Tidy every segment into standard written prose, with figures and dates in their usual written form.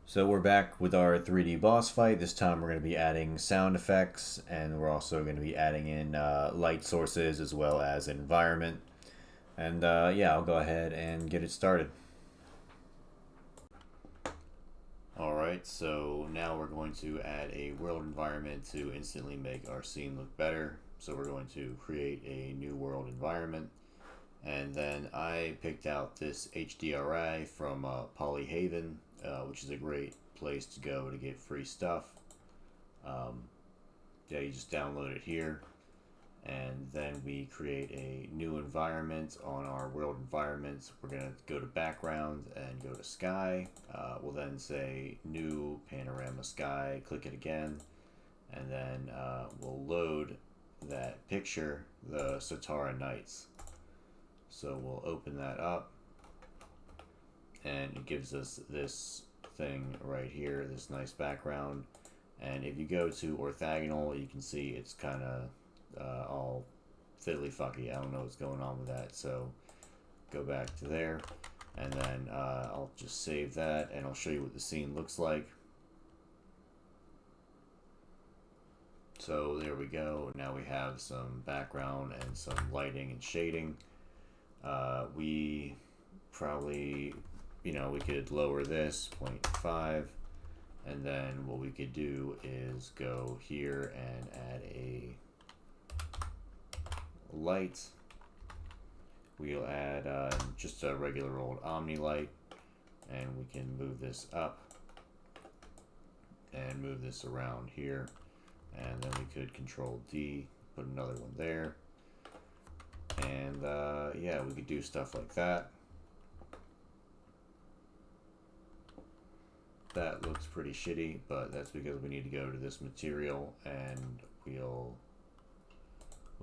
So we're back with our 3D boss fight. This time we're going to be adding sound effects, and we're also going to be adding in light sources as well as environment. And yeah, I'll go ahead and get it started. Alright, so now we're going to add a world environment to instantly make our scene look better. So we're going to create a new world environment. And then I picked out this HDRI from Polyhaven, which is a great place to go to get free stuff. Yeah, you just download it here, and then we create a new environment on our world environments. We're going to go to background and go to sky. We'll then say new panorama sky, click it again, and then we'll load that picture, the Satara Nights. So we'll open that up, and it gives us this thing right here, this nice background. And if you go to orthogonal, you can see it's kind of all fiddly fucky. I don't know what's going on with that, so go back to there, and then I'll just save that, and I'll show you what the scene looks like. So there we go. Now we have some background and some lighting and shading. We probably, we could lower this 0.5, and then what we could do is go here and add a light. We'll add just a regular old Omni light, and we can move this up and move this around here, and then we could Control D, put another one there. And yeah, we could do stuff like that. That looks pretty shitty, but that's because we need to go to this material, and we'll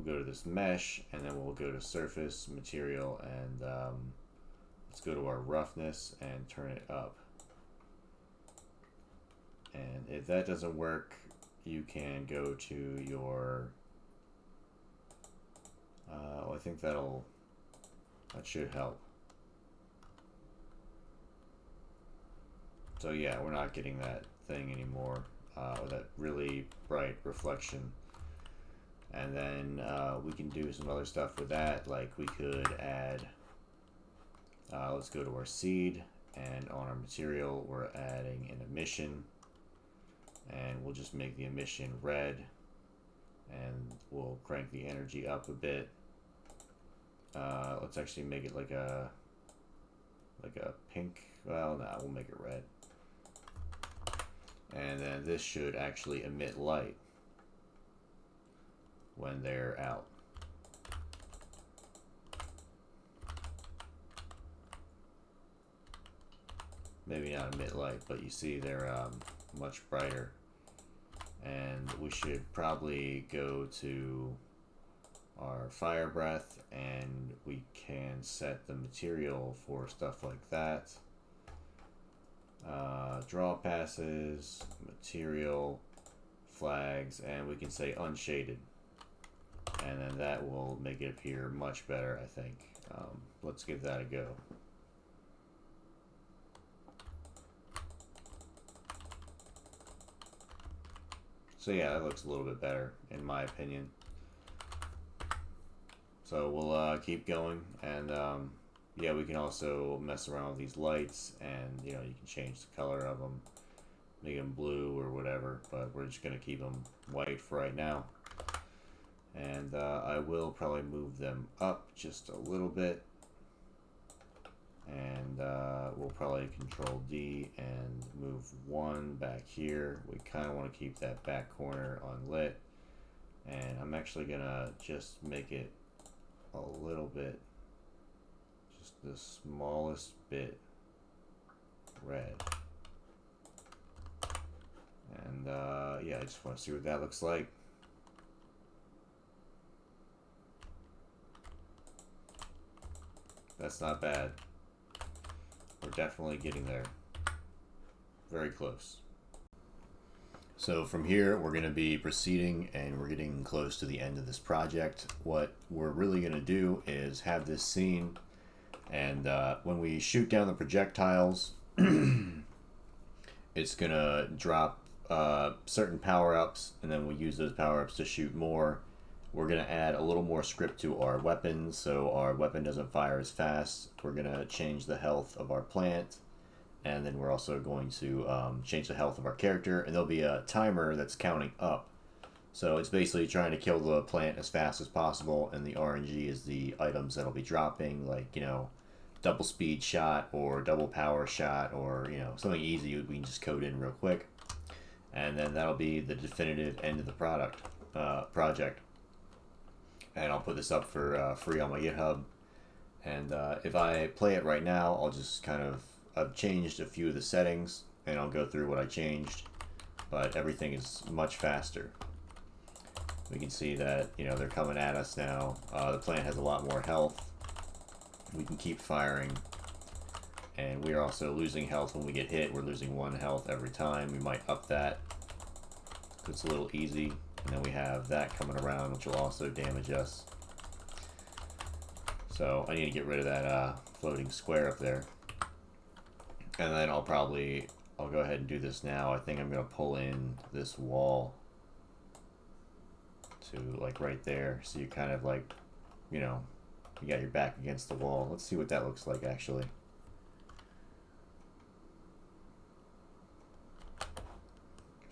go to this mesh, and then we'll go to surface material, and let's go to our roughness and turn it up. And if that doesn't work, you can go to your I think that should help. So yeah, we're not getting that thing anymore, or that really bright reflection. And then we can do some other stuff with that, like we could add, let's go to our seed, and on our material we're adding an emission, and we'll just make the emission red, and we'll crank the energy up a bit. Let's actually make it like a pink. Well, no, we'll make it red. And then this should actually emit light when they're out. Maybe not emit light, but you see they're much brighter. And we should probably go to our fire breath, and we can set the material for stuff like that. Draw passes, material, flags, and we can say unshaded, and then that will make it appear much better, I think. Let's give that a go. So yeah, that looks a little bit better in my opinion. So we'll keep going, and yeah, we can also mess around with these lights, and you can change the color of them, make them blue or whatever, but we're just going to keep them white for right now. And I will probably move them up just a little bit, and we'll probably Control D and move one back here. We kind of want to keep that back corner unlit, and I'm actually going to just make it a little bit, just the smallest bit red. And yeah, I just want to see what that looks like. That's not bad. We're definitely getting there. Very close. So from here, we're going to be proceeding, and we're getting close to the end of this project. What we're really going to do is have this scene, and when we shoot down the projectiles, it's gonna drop certain power-ups, and then we'll use those power-ups to shoot more. We're gonna add a little more script to our weapons, so our weapon doesn't fire as fast. We're gonna change the health of our plant, and then we're also going to change the health of our character, and there'll be a timer that's counting up. So it's basically trying to kill the plant as fast as possible, and the RNG is the items that'll be dropping, like, you know, double speed shot or double power shot, or, you know, something easy we can just code in real quick. And then that'll be the definitive end of the project. And I'll put this up for free on my GitHub. And if I play it right now, I'll just kind of, I've changed a few of the settings, and I'll go through what I changed, but everything is much faster. We can see that, you know, they're coming at us now. The plant has a lot more health. We can keep firing, and we are also losing health when we get hit. We're losing 1 health every time. We might up that. It's a little easy. And then we have that coming around, which will also damage us. So I need to get rid of that floating square up there. And then I'll go ahead and do this now. I think I'm going to pull in this wall to like right there. So you kind of like, you know, you got your back against the wall. Let's see what that looks like actually.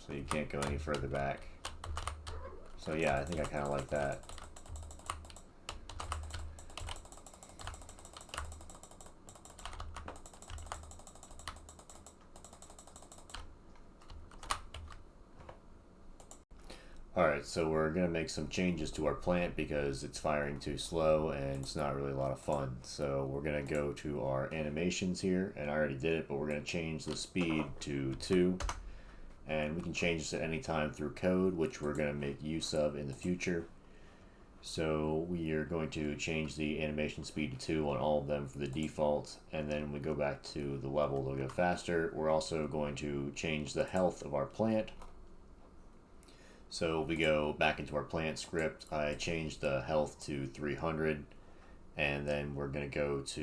So you can't go any further back. So yeah, I think I kind of like that. Alright, so we're going to make some changes to our plant because it's firing too slow and it's not really a lot of fun. So we're going to go to our animations here, and I already did it, but we're going to change the speed to 2. And we can change this at any time through code, which we're going to make use of in the future. So we are going to change the animation speed to 2 on all of them for the default, and then when we go back to the level, they'll go faster. We're also going to change the health of our plant. So we go back into our plant script. I changed the health to 300, and then we're going to go to,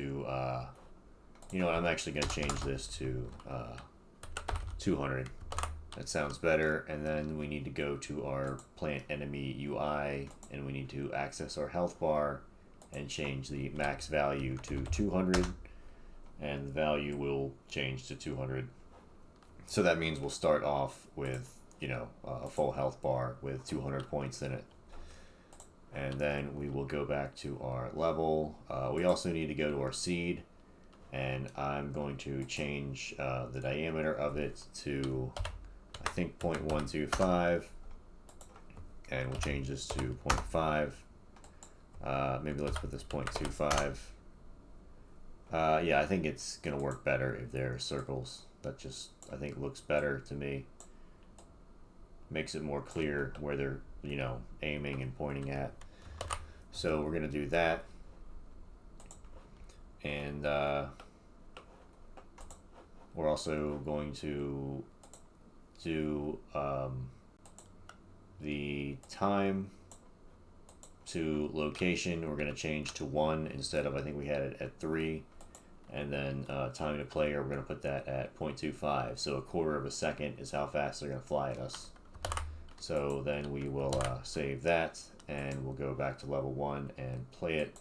you know what, I'm actually going to change this to 200. That sounds better. And then we need to go to our plant enemy UI, and we need to access our health bar and change the max value to 200, and the value will change to 200. So that means we'll start off with, you know, a full health bar with 200 points in it. And then we will go back to our level. We also need to go to our seed, and I'm going to change the diameter of it to, I think, 0.125, and we'll change this to 0.5. Maybe let's put this 0.25. Yeah, I think it's gonna work better if there are circles. That just, I think, looks better to me. Makes it more clear where they're, you know, aiming and pointing at. So we're gonna do that, and we're also going to do the time to location. We're going to change to 1 instead of, I think we had it at 3. And then time to player, we're going to put that at 0.25. So a quarter of a second is how fast they're going to fly at us. So then we will save that, and we'll go back to level 1 and play it,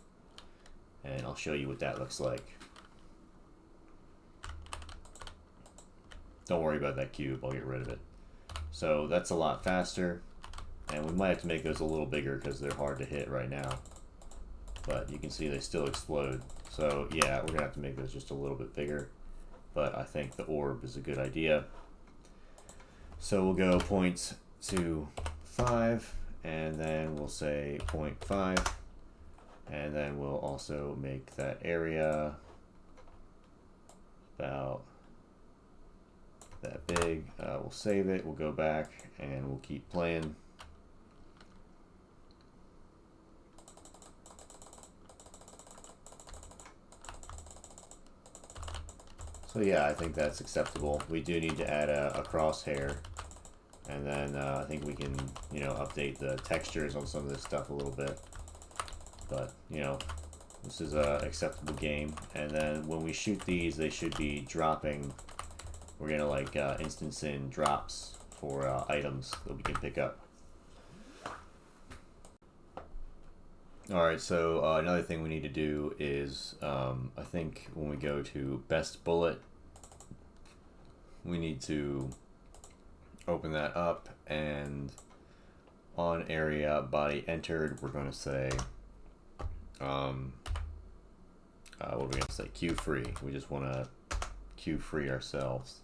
and I'll show you what that looks like. Don't worry about that cube, I'll get rid of it. So that's a lot faster, and we might have to make those a little bigger because they're hard to hit right now. But you can see they still explode. So yeah, we're going to have to make those just a little bit bigger, but I think the orb is a good idea. So we'll go 0.25, and then we'll say 0.5, and then we'll also make that area about that big. We'll save it, we'll go back, and we'll keep playing. So yeah, I think that's acceptable. We do need to add a crosshair, and then I think we can, you know, update the textures on some of this stuff a little bit. But, you know, this is an acceptable game. And then when we shoot these, they should be dropping we're gonna like instance in drops for items that we can pick up. Alright, so another thing we need to do is, I think when we go to best bullet, we need to open that up, and on area body entered, we're going to say, what are we going to say? Queue free. We just want to queue free ourselves.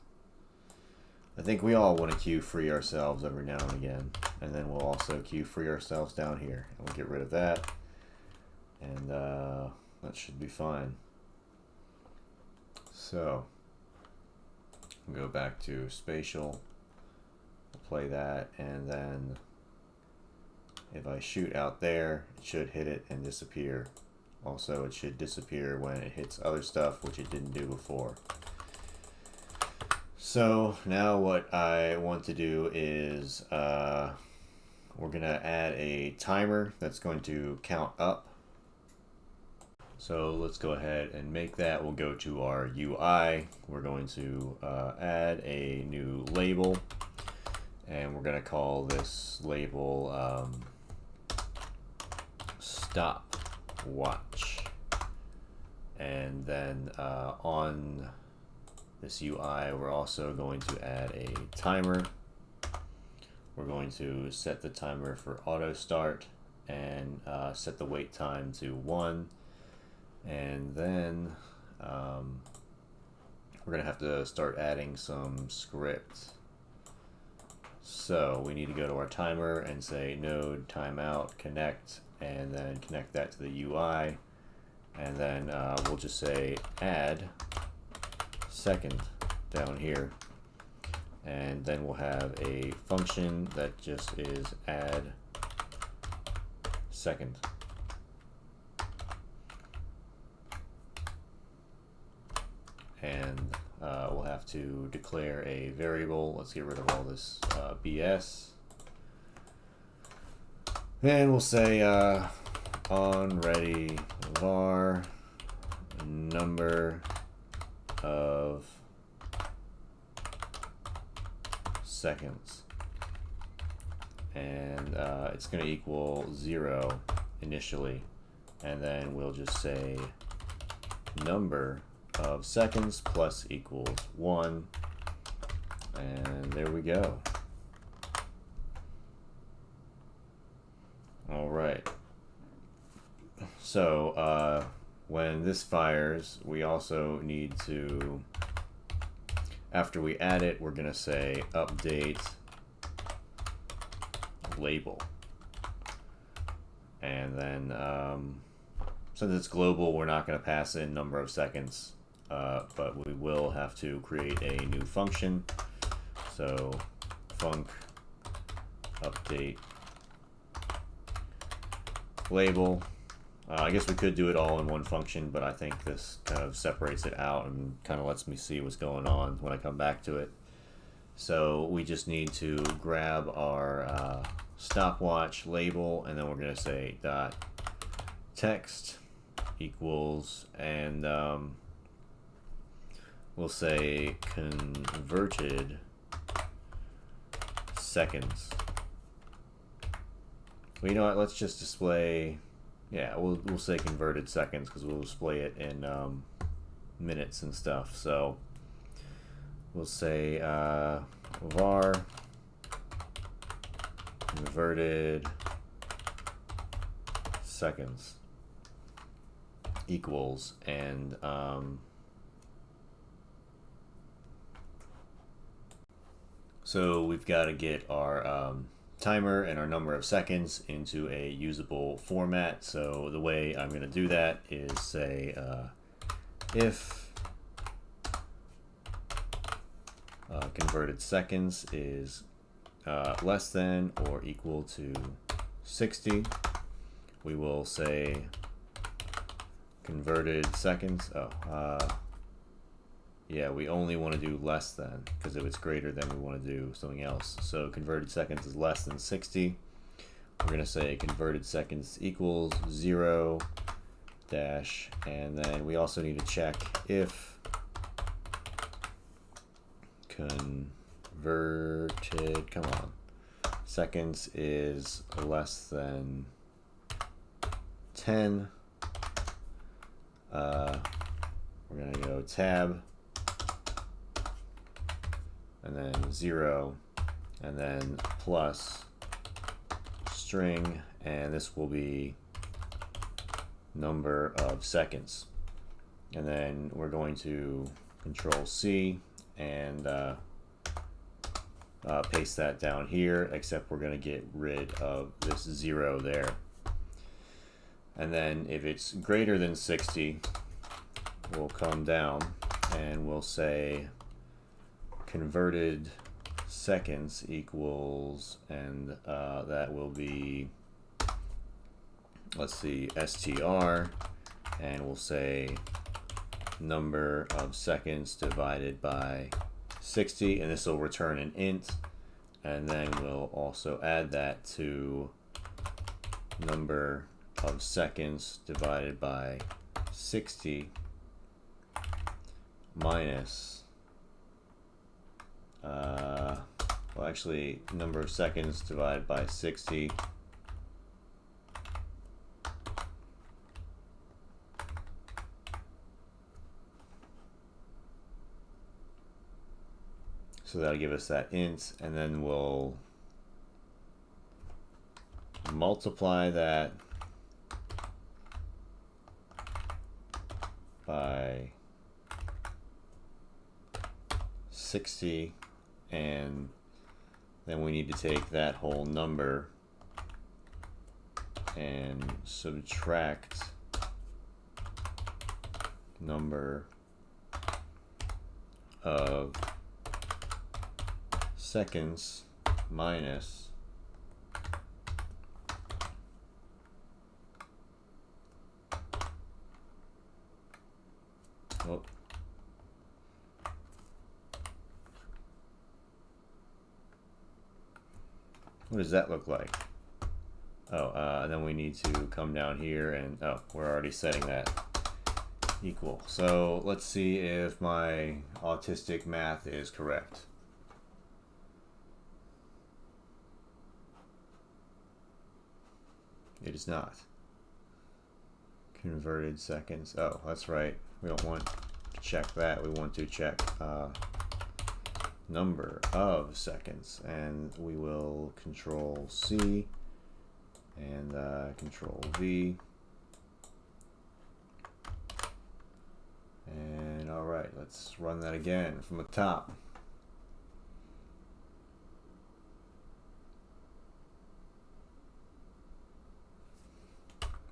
I think we all want to queue free ourselves every now and again. And then we'll also queue free ourselves down here. And we'll get rid of that. And that should be fine. So, we'll go back to spatial. We'll play that. And then if I shoot out there, it should hit it and disappear. Also, it should disappear when it hits other stuff, which it didn't do before. So now what I want to do is we're going to add a timer that's going to count up. So let's go ahead and make that. We'll go to our UI. We're going to add a new label, and we're going to call this label stopwatch. And then on this UI, we're also going to add a timer. We're going to set the timer for auto start and set the wait time to 1. And then we're going to have to start adding some script. So we need to go to our timer and say node timeout connect, and then connect that to the UI. And then we'll just say add second down here. And then we'll have a function that just is add second. And we'll have to declare a variable. Let's get rid of all this BS. And we'll say on ready var number of seconds. And it's going to equal 0 initially. And then we'll just say number of seconds plus equals 1, and there we go. All right, so when this fires, we also need to, after we add it, we're gonna say update label, and then since it's global, we're not going to pass in number of seconds, but we will have to create a new function. So func update label. I guess we could do it all in one function, but I think this kind of separates it out and kind of lets me see what's going on when I come back to it. So we just need to grab our stopwatch label, and then we're going to say dot text equals, and we'll say converted seconds. Well, you know what, let's just display, yeah, we'll say converted seconds because we'll display it in minutes and stuff. So we'll say var converted seconds equals, and so we've got to get our timer and our number of seconds into a usable format. So the way I'm going to do that is say if converted seconds is less than or equal to 60, we will say converted seconds. Yeah, we only want to do less than, because if it's greater then we want to do something else. So converted seconds is less than 60. We're going to say converted seconds equals 0 dash, and then we also need to check if converted, come on, seconds is less than 10. We're going to go tab and then 0 and then plus string, and this will be number of seconds. And then we're going to Control C and paste that down here, except we're going to get rid of this 0 there. And then if it's greater than 60, we'll come down and we'll say converted seconds equals, and that will be, let's see, str, and we'll say number of seconds divided by 60, and this will return an int, and then we'll also add that to number of seconds divided by 60 minus well, actually, number of seconds divided by 60 so that'll give us that int, and then we'll multiply that by 60, and then we need to take that whole number and subtract number of seconds minus what does that look like? Oh, and then we need to come down here and, oh, we're already setting that equal. So let's see if my autistic math is correct. It is not. Converted seconds. Oh, that's right. We don't want to check that. We want to check number of seconds, and we will Control C and Control V. And all right, let's run that again from the top.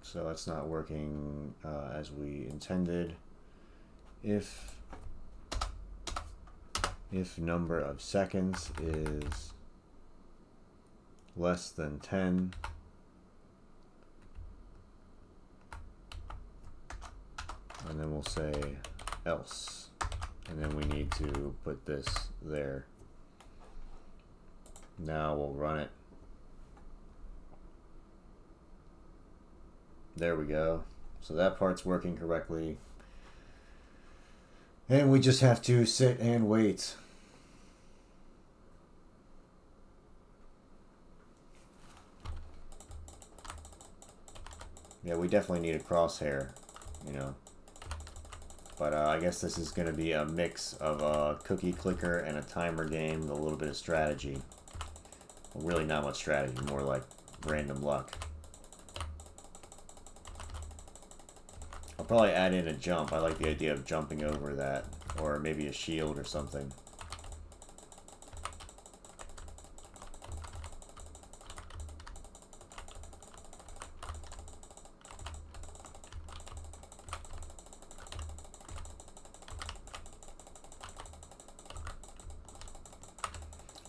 So that's not working as we intended. If number of seconds is less than 10, and then we'll say else, and then we need to put this there. Now we'll run it. There we go. So that part's working correctly. And we just have to sit and wait. Yeah, we definitely need a crosshair, you know. But I guess this is going to be a mix of a cookie clicker and a timer game with a little bit of strategy. Well, really not much strategy, more like random luck. I'll probably add in a jump. I like the idea of jumping over that, or maybe a shield or something.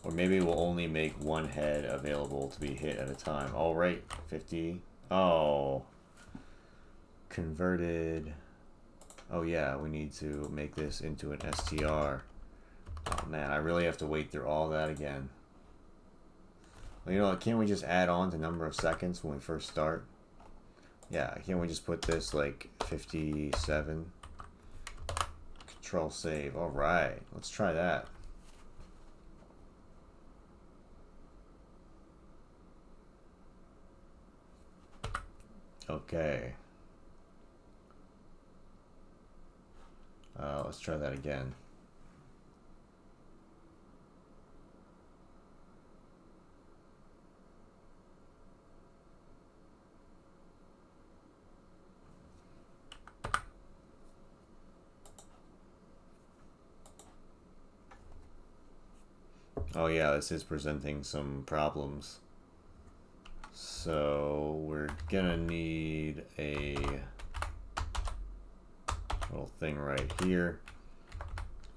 Or maybe we'll only make one head available to be hit at a time. All right, 50. Oh. Converted. Oh yeah, we need to make this into an str. Oh man, I really have to wait through all that again. Well, you know what, can't we just add on to number of seconds when we first start? Yeah, can't we just put this like 57? Control save. Alright, let's try that. Okay. Let's try that again. Oh yeah, this is presenting some problems. So we're gonna need a little thing right here,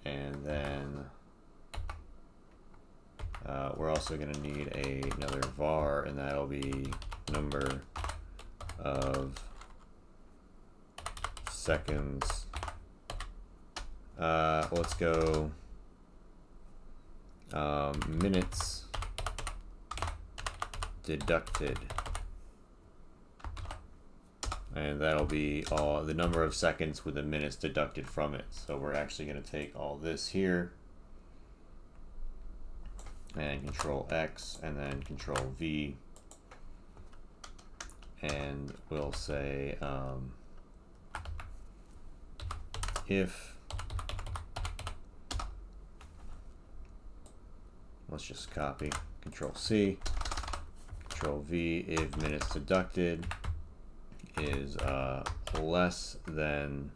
and then we're also gonna need another var, and that'll be number of seconds. Let's go minutes deducted, and that'll be all the number of seconds with the minutes deducted from it. So we're actually going to take all this here and Control X and then Control V, and we'll say if, let's just copy, Control C, Control V, if minutes deducted is less than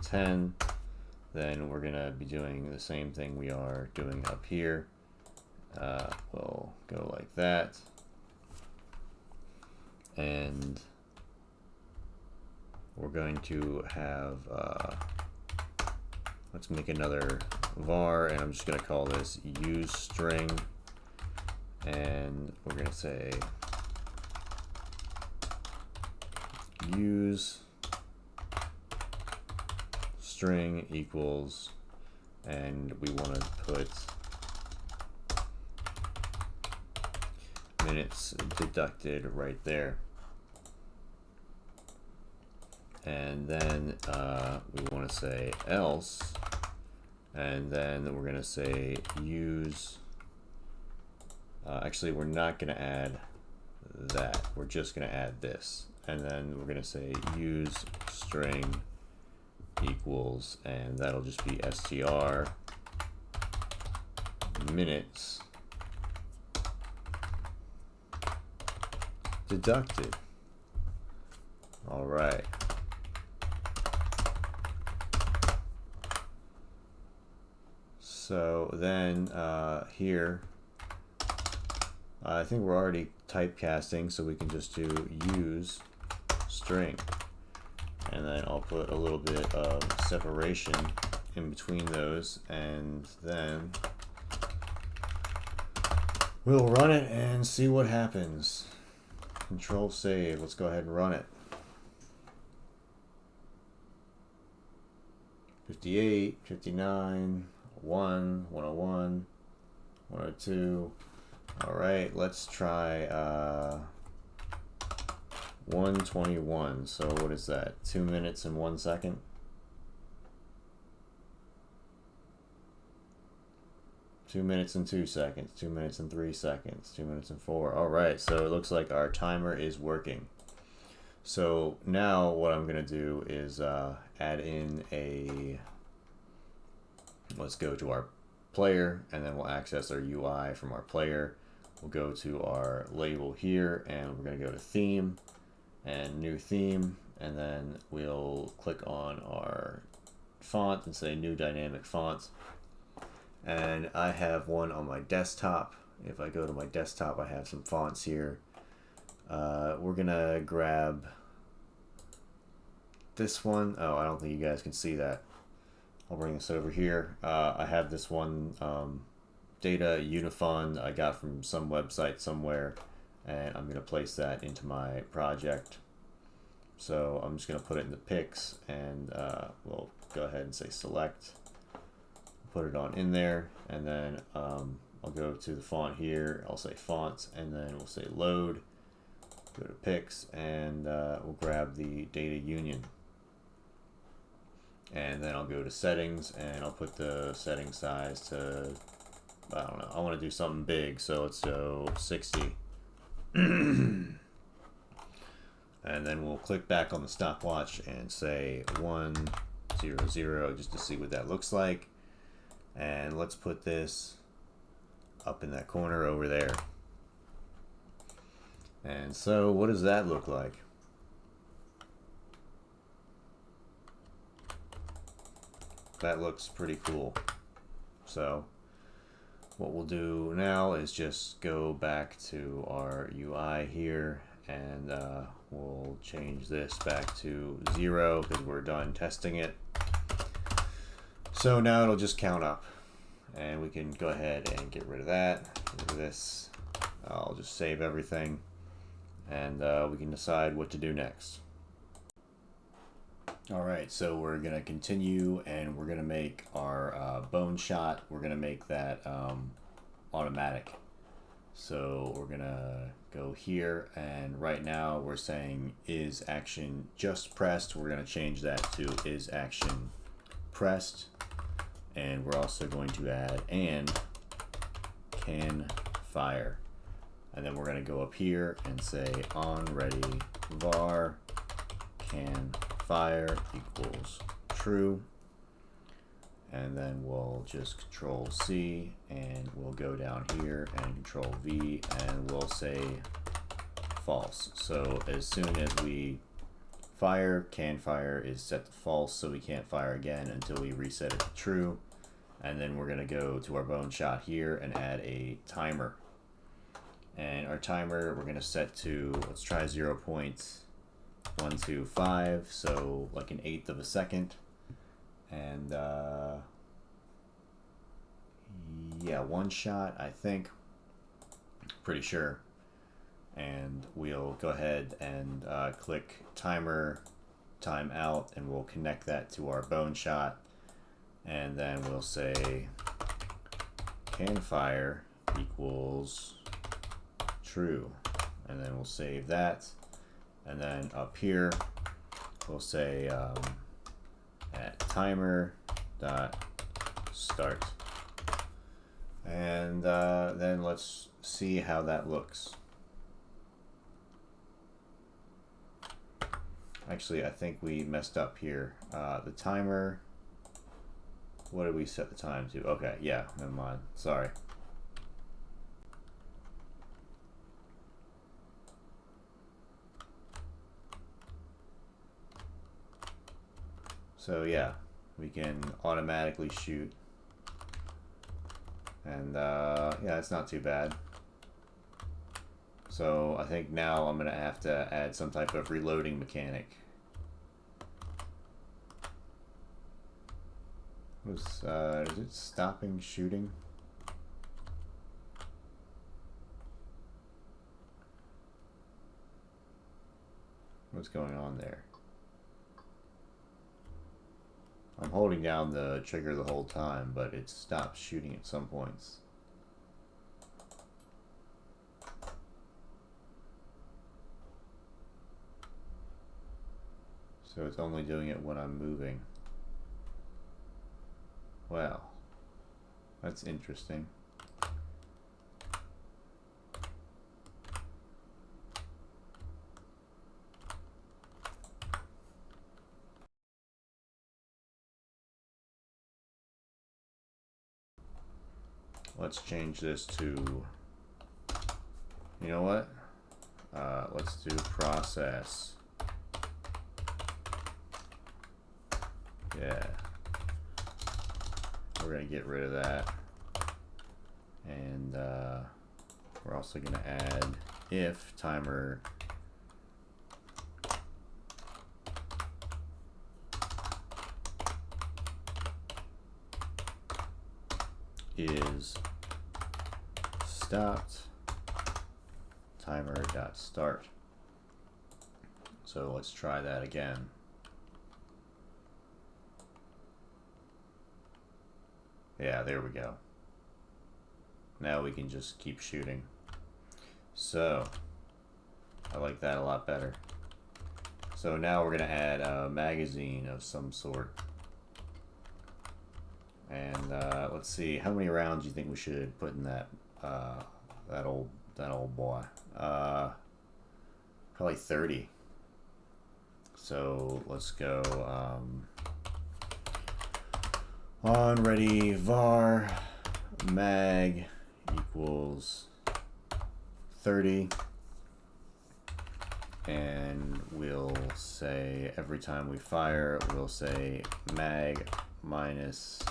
10, then we're gonna be doing the same thing we are doing up here. We'll go like that, and we're going to have let's make another var, and I'm just going to call this use string, and we're going to say use string equals, and we want to put minutes deducted right there. And then we want to say else, and then we're going to say use, actually we're not going to add that, we're just going to add this, and then we're going to say use string equals, and that'll just be str minutes deducted. All right. So then here, I think we're already typecasting, so we can just do use string, and then I'll put a little bit of separation in between those, and then we'll run it and see what happens. Control save. Let's go ahead and run it. 58, 59, 1, 101, 102. All right, let's try 121. So what is that? 2 minutes and 1 second. 2 minutes and 2 seconds. 2 minutes and 3 seconds. 2 minutes and 4. All right, so it looks like our timer is working. So now what I'm gonna do is add in a, let's go to our player, and then we'll access our UI from our player. We'll go to our label here, and we're gonna go to theme and new theme, and then we'll click on our font and say new dynamic font. And I have one on my desktop. If I go to my desktop, I have some fonts here. We're gonna grab this one. Oh, I don't think you guys can see that. I'll bring this over here. I have this one, Data Unifund, I got from some website somewhere, and I'm gonna place that into my project. So I'm just gonna put it in the picks, and we'll go ahead and say select, put it on in there, and then I'll go to the font here, I'll say fonts, and then we'll say load, go to picks, and we'll grab the data union. And then I'll go to settings, and I'll put the setting size to, I don't know, I want to do something big, so let's go 60. And then we'll click back on the stopwatch and say 1, 0, 0, just to see what that looks like. And let's put this up in that corner over there. And so what does that look like? That looks pretty cool. So what we'll do now is just go back to our UI here, and we'll change this back to 0 because we're done testing it. So now it'll just count up, and we can go ahead and get rid of that. Get rid of this. I'll just save everything, and we can decide what to do next. Alright, so we're going to continue, and we're going to make our bone shot. We're going to make that automatic. So we're going to go here, and right now we're saying is action just pressed. We're going to change that to is action pressed. And we're also going to add and can fire. And then we're going to go up here and say on ready var can fire equals true. And then we'll just control C, and we'll go down here and control V, and we'll say false. So as soon as we fire, can fire is set to false, so we can't fire again until we reset it to true. And then we're going to go to our bone shot here and add a timer. And our timer we're going to set to, let's try 0.125, so like an eighth of a second. And yeah, one shot, I think. Pretty sure. And we'll go ahead and click timer, timeout, and we'll connect that to our bone shot. And then we'll say can fire equals true. And then we'll save that. And then up here, we'll say at timer dot start. And then let's see how that looks. Actually, I think we messed up here. The timer, what did we set the time to? Okay, yeah, never mind. Sorry. So yeah, we can automatically shoot. And yeah, it's not too bad. So I think now I'm going to have to add some type of reloading mechanic. Is it stopping shooting? What's going on there? I'm holding down the trigger the whole time, but it stops shooting at some points. So it's only doing it when I'm moving. Wow, that's interesting. Let's change this to, you know what? Let's do process. Yeah. We're going to get rid of that. And we're also going to add if timer is stopped, timer.start. So let's try that again. Yeah, there we go. Now we can just keep shooting. So I like that a lot better. So now we're going to add a magazine of some sort. And let's see, how many rounds do you think we should put in that that old that old boy. Probably 30. So let's go on ready var mag equals 30, and we'll say every time we fire we'll say mag minus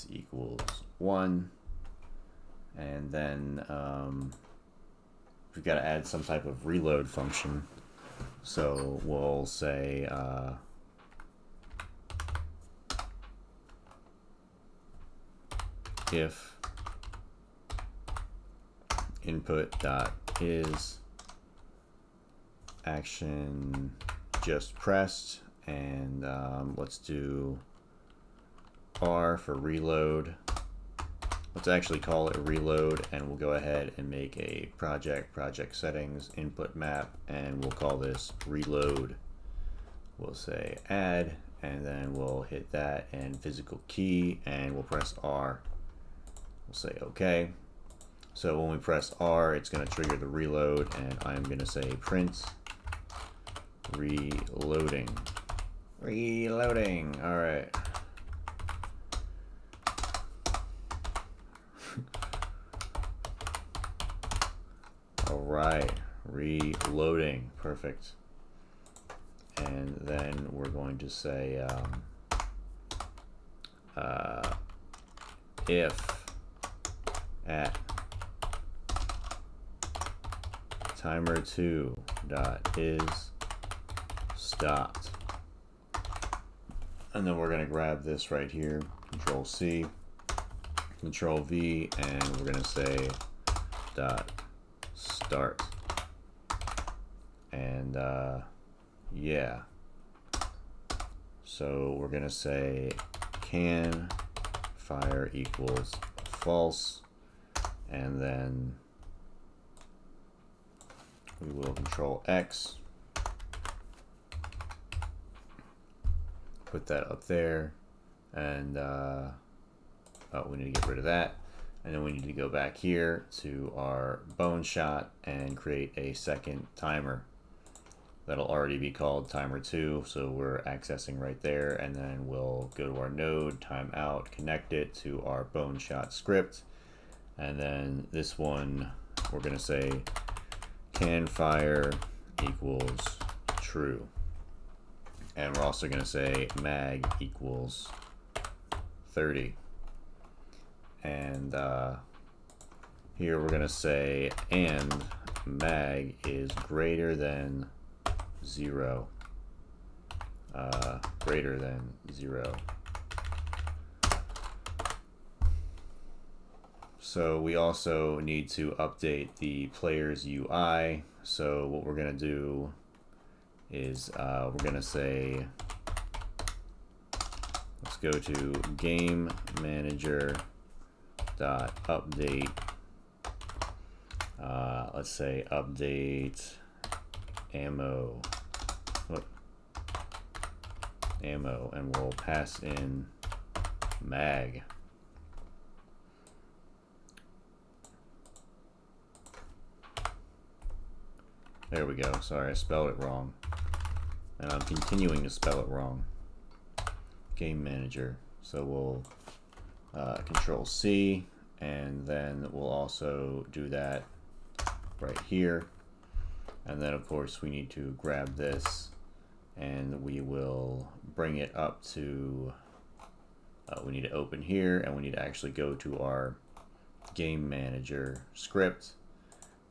equals 1, and then we've got to add some type of reload function. So we'll say if input dot is action just pressed, and let's do R for reload. Let's actually call it reload, and we'll go ahead and make a project settings input map, and we'll call this reload. We'll say add, and then we'll hit that and physical key, and we'll press R. We'll say OK. So when we press R, it's going to trigger the reload, and I'm going to say print reloading. Reloading. All right. All right, reloading, perfect. And then we're going to say if at timer2 dot is stopped, and then we're going to grab this right here, Control C, Control V, and we're going to say dot start, and yeah, so we're gonna say can fire equals false, and then we will Control X, put that up there, and oh, we need to get rid of that. And then we need to go back here to our bone shot and create a second timer. That'll already be called timer2, so we're accessing right there, and then we'll go to our node, timeout, connect it to our bone shot script, and then this one we're going to say can fire equals true, and we're also going to say mag equals 30. And here we're going to say and mag is greater than 0. Greater than 0. So we also need to update the player's UI. So what we're going to do is we're going to say, let's go to game manager dot update, let's say update ammo, and we'll pass in mag. There we go. Sorry, I spelled it wrong, and I'm continuing to spell it wrong. Game manager. So we'll Control C, and then we'll also do that right here, and then of course we need to grab this and we will bring it up to we need to open here, and we need to actually go to our game manager script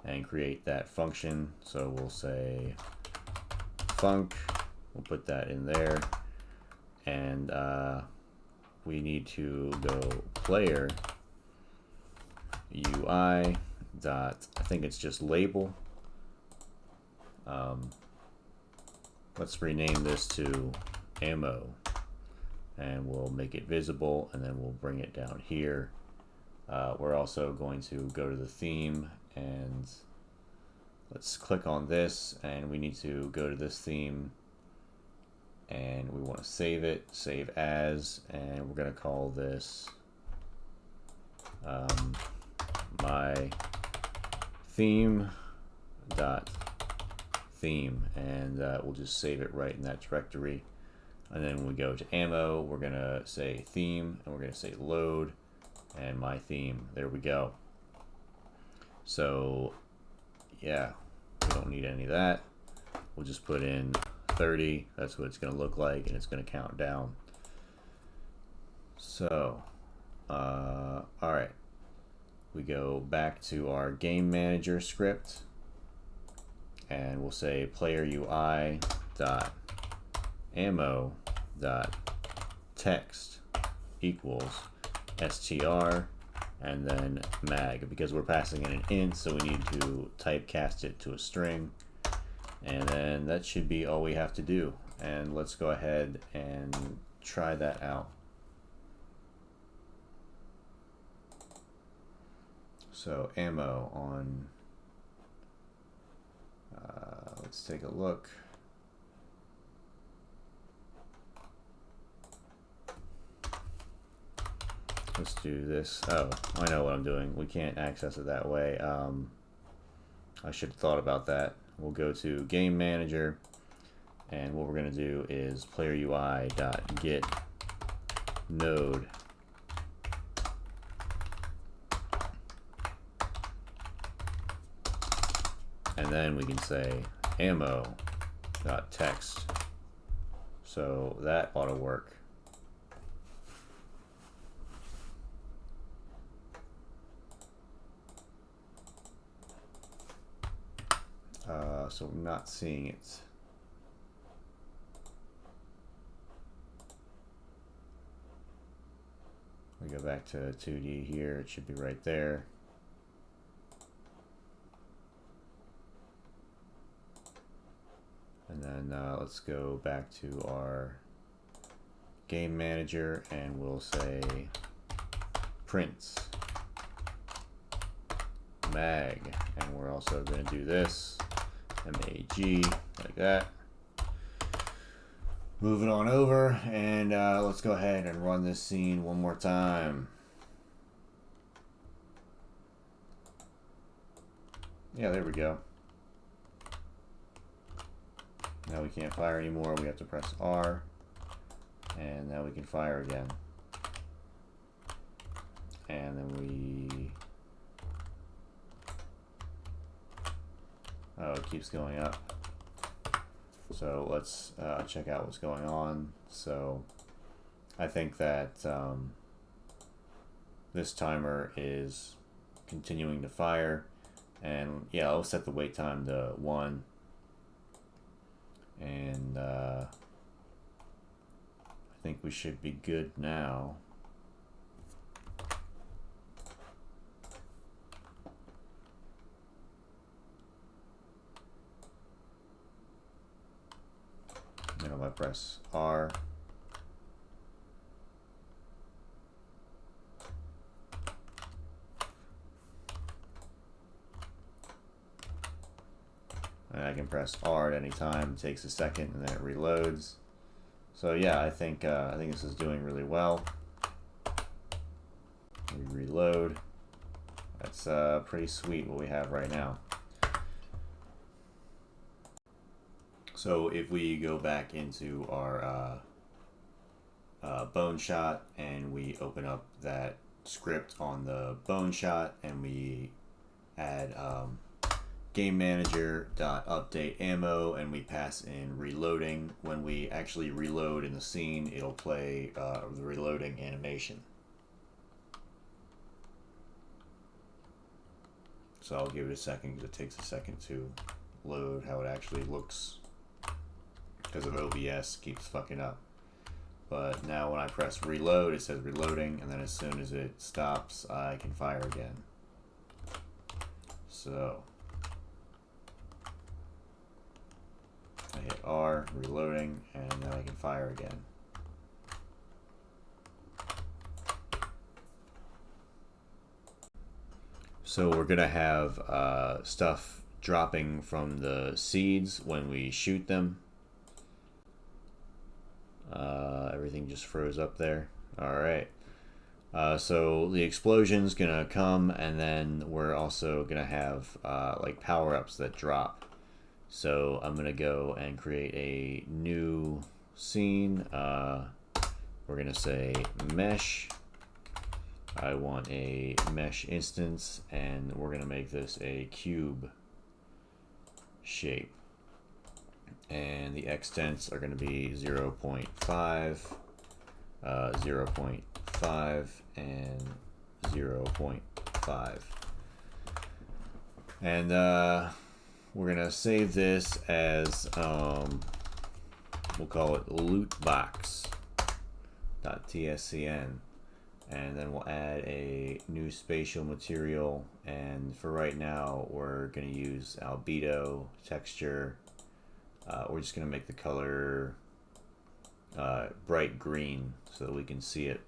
and create that function. So we'll say func, we'll put that in there, and we need to go player UI dot, I think it's just label. Let's rename this to ammo, and we'll make it visible, and then we'll bring it down here. We're also going to go to the theme, and let's click on this, and we need to go to this theme, and we want to save it, save as, and we're going to call this my theme dot theme, and we'll just save it right in that directory. And then when we go to ammo, we're gonna say theme, and we're gonna say load, and my theme. There we go. So yeah, we don't need any of that. We'll just put in 30. That's what it's gonna look like, and it's gonna count down. So all right, we go back to our game manager script, and we'll say player UI dot ammo dot text equals str and then mag, because we're passing in an int, so we need to typecast it to a string. And then that should be all we have to do. And let's go ahead and try that out. So ammo on, let's take a look. Let's do this. Oh, I know what I'm doing. We can't access it that way. I should have thought about that. We'll go to game manager, and what we're going to do is player UI dot get node and then we can say ammo dot text. So that ought to work. So I'm not seeing it. We go back to 2D here. It should be right there. And then let's go back to our game manager, and we'll say print mag, and we're also going to do this mag like that. Move it on over, and let's go ahead and run this scene one more time. Yeah, there we go. Now we can't fire anymore. We have to press R, and now we can fire again. And then we... Oh, it keeps going up. So let's check out what's going on. So I think that this timer is continuing to fire. And yeah, I'll set the wait time to 1. And I think we should be good now. Then I'm going to press R. And I can press R at any time. It takes a second, and then it reloads. So yeah, I think this is doing really well. We reload. That's pretty sweet what we have right now. So if we go back into our bone shot, and we open up that script on the bone shot, and we add game manager dot update ammo, and we pass in reloading. When we actually reload in the scene, it'll play the reloading animation. So I'll give it a second, because it takes a second to load how it actually looks, because of OBS keeps fucking up. But now when I press reload, it says reloading, and then as soon as it stops, I can fire again. So I hit R, reloading, and then I can fire again. So we're gonna have stuff dropping from the seeds when we shoot them. Everything just froze up there. All right. So the explosion's gonna come, and then we're also gonna have like power-ups that drop. So I'm gonna go and create a new scene. We're gonna say mesh. I want a mesh instance, and we're gonna make this a cube shape. And the extents are gonna be 0.5, 0.5, and 0.5. And we're gonna save this as we'll call it lootbox.tscn, and then we'll add a new spatial material. And for right now, we're gonna use albedo texture. We're just gonna make the color bright green so that we can see it.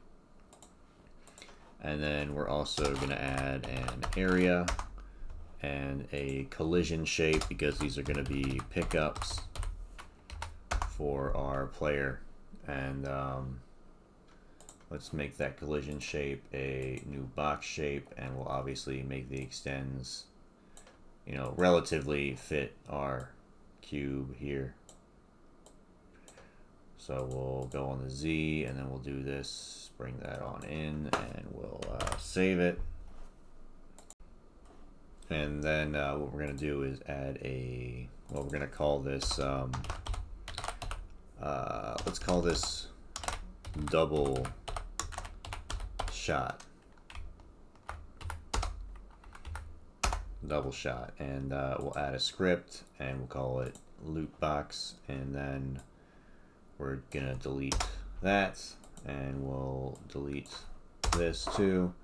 And then we're also gonna add an area and a collision shape, because these are going to be pickups for our player. And let's make that collision shape a new box shape, and we'll obviously make the extends, you know, relatively fit our cube here. So we'll go on the Z, and then we'll do this, bring that on in, and we'll save it. And then what we're going to do is add a, well, we're going to call this, let's call this double shot. Double shot. And we'll add a script, and we'll call it loot box. And then we're going to delete that, and we'll delete this too.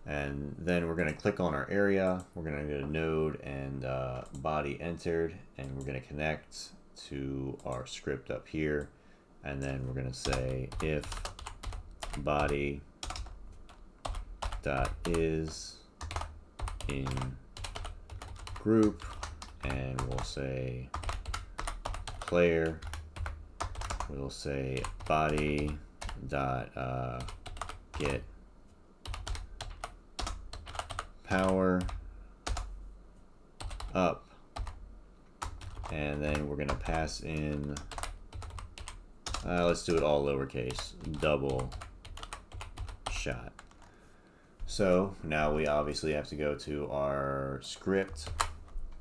And then we're going to click on our area. We're going to go to node and body entered, and we're going to connect to our script up here. And then we're going to say if body dot is in group, and we'll say player. We'll say body dot get power up, and then we're going to pass in, let's do it all lowercase, double shot. So now we obviously have to go to our script,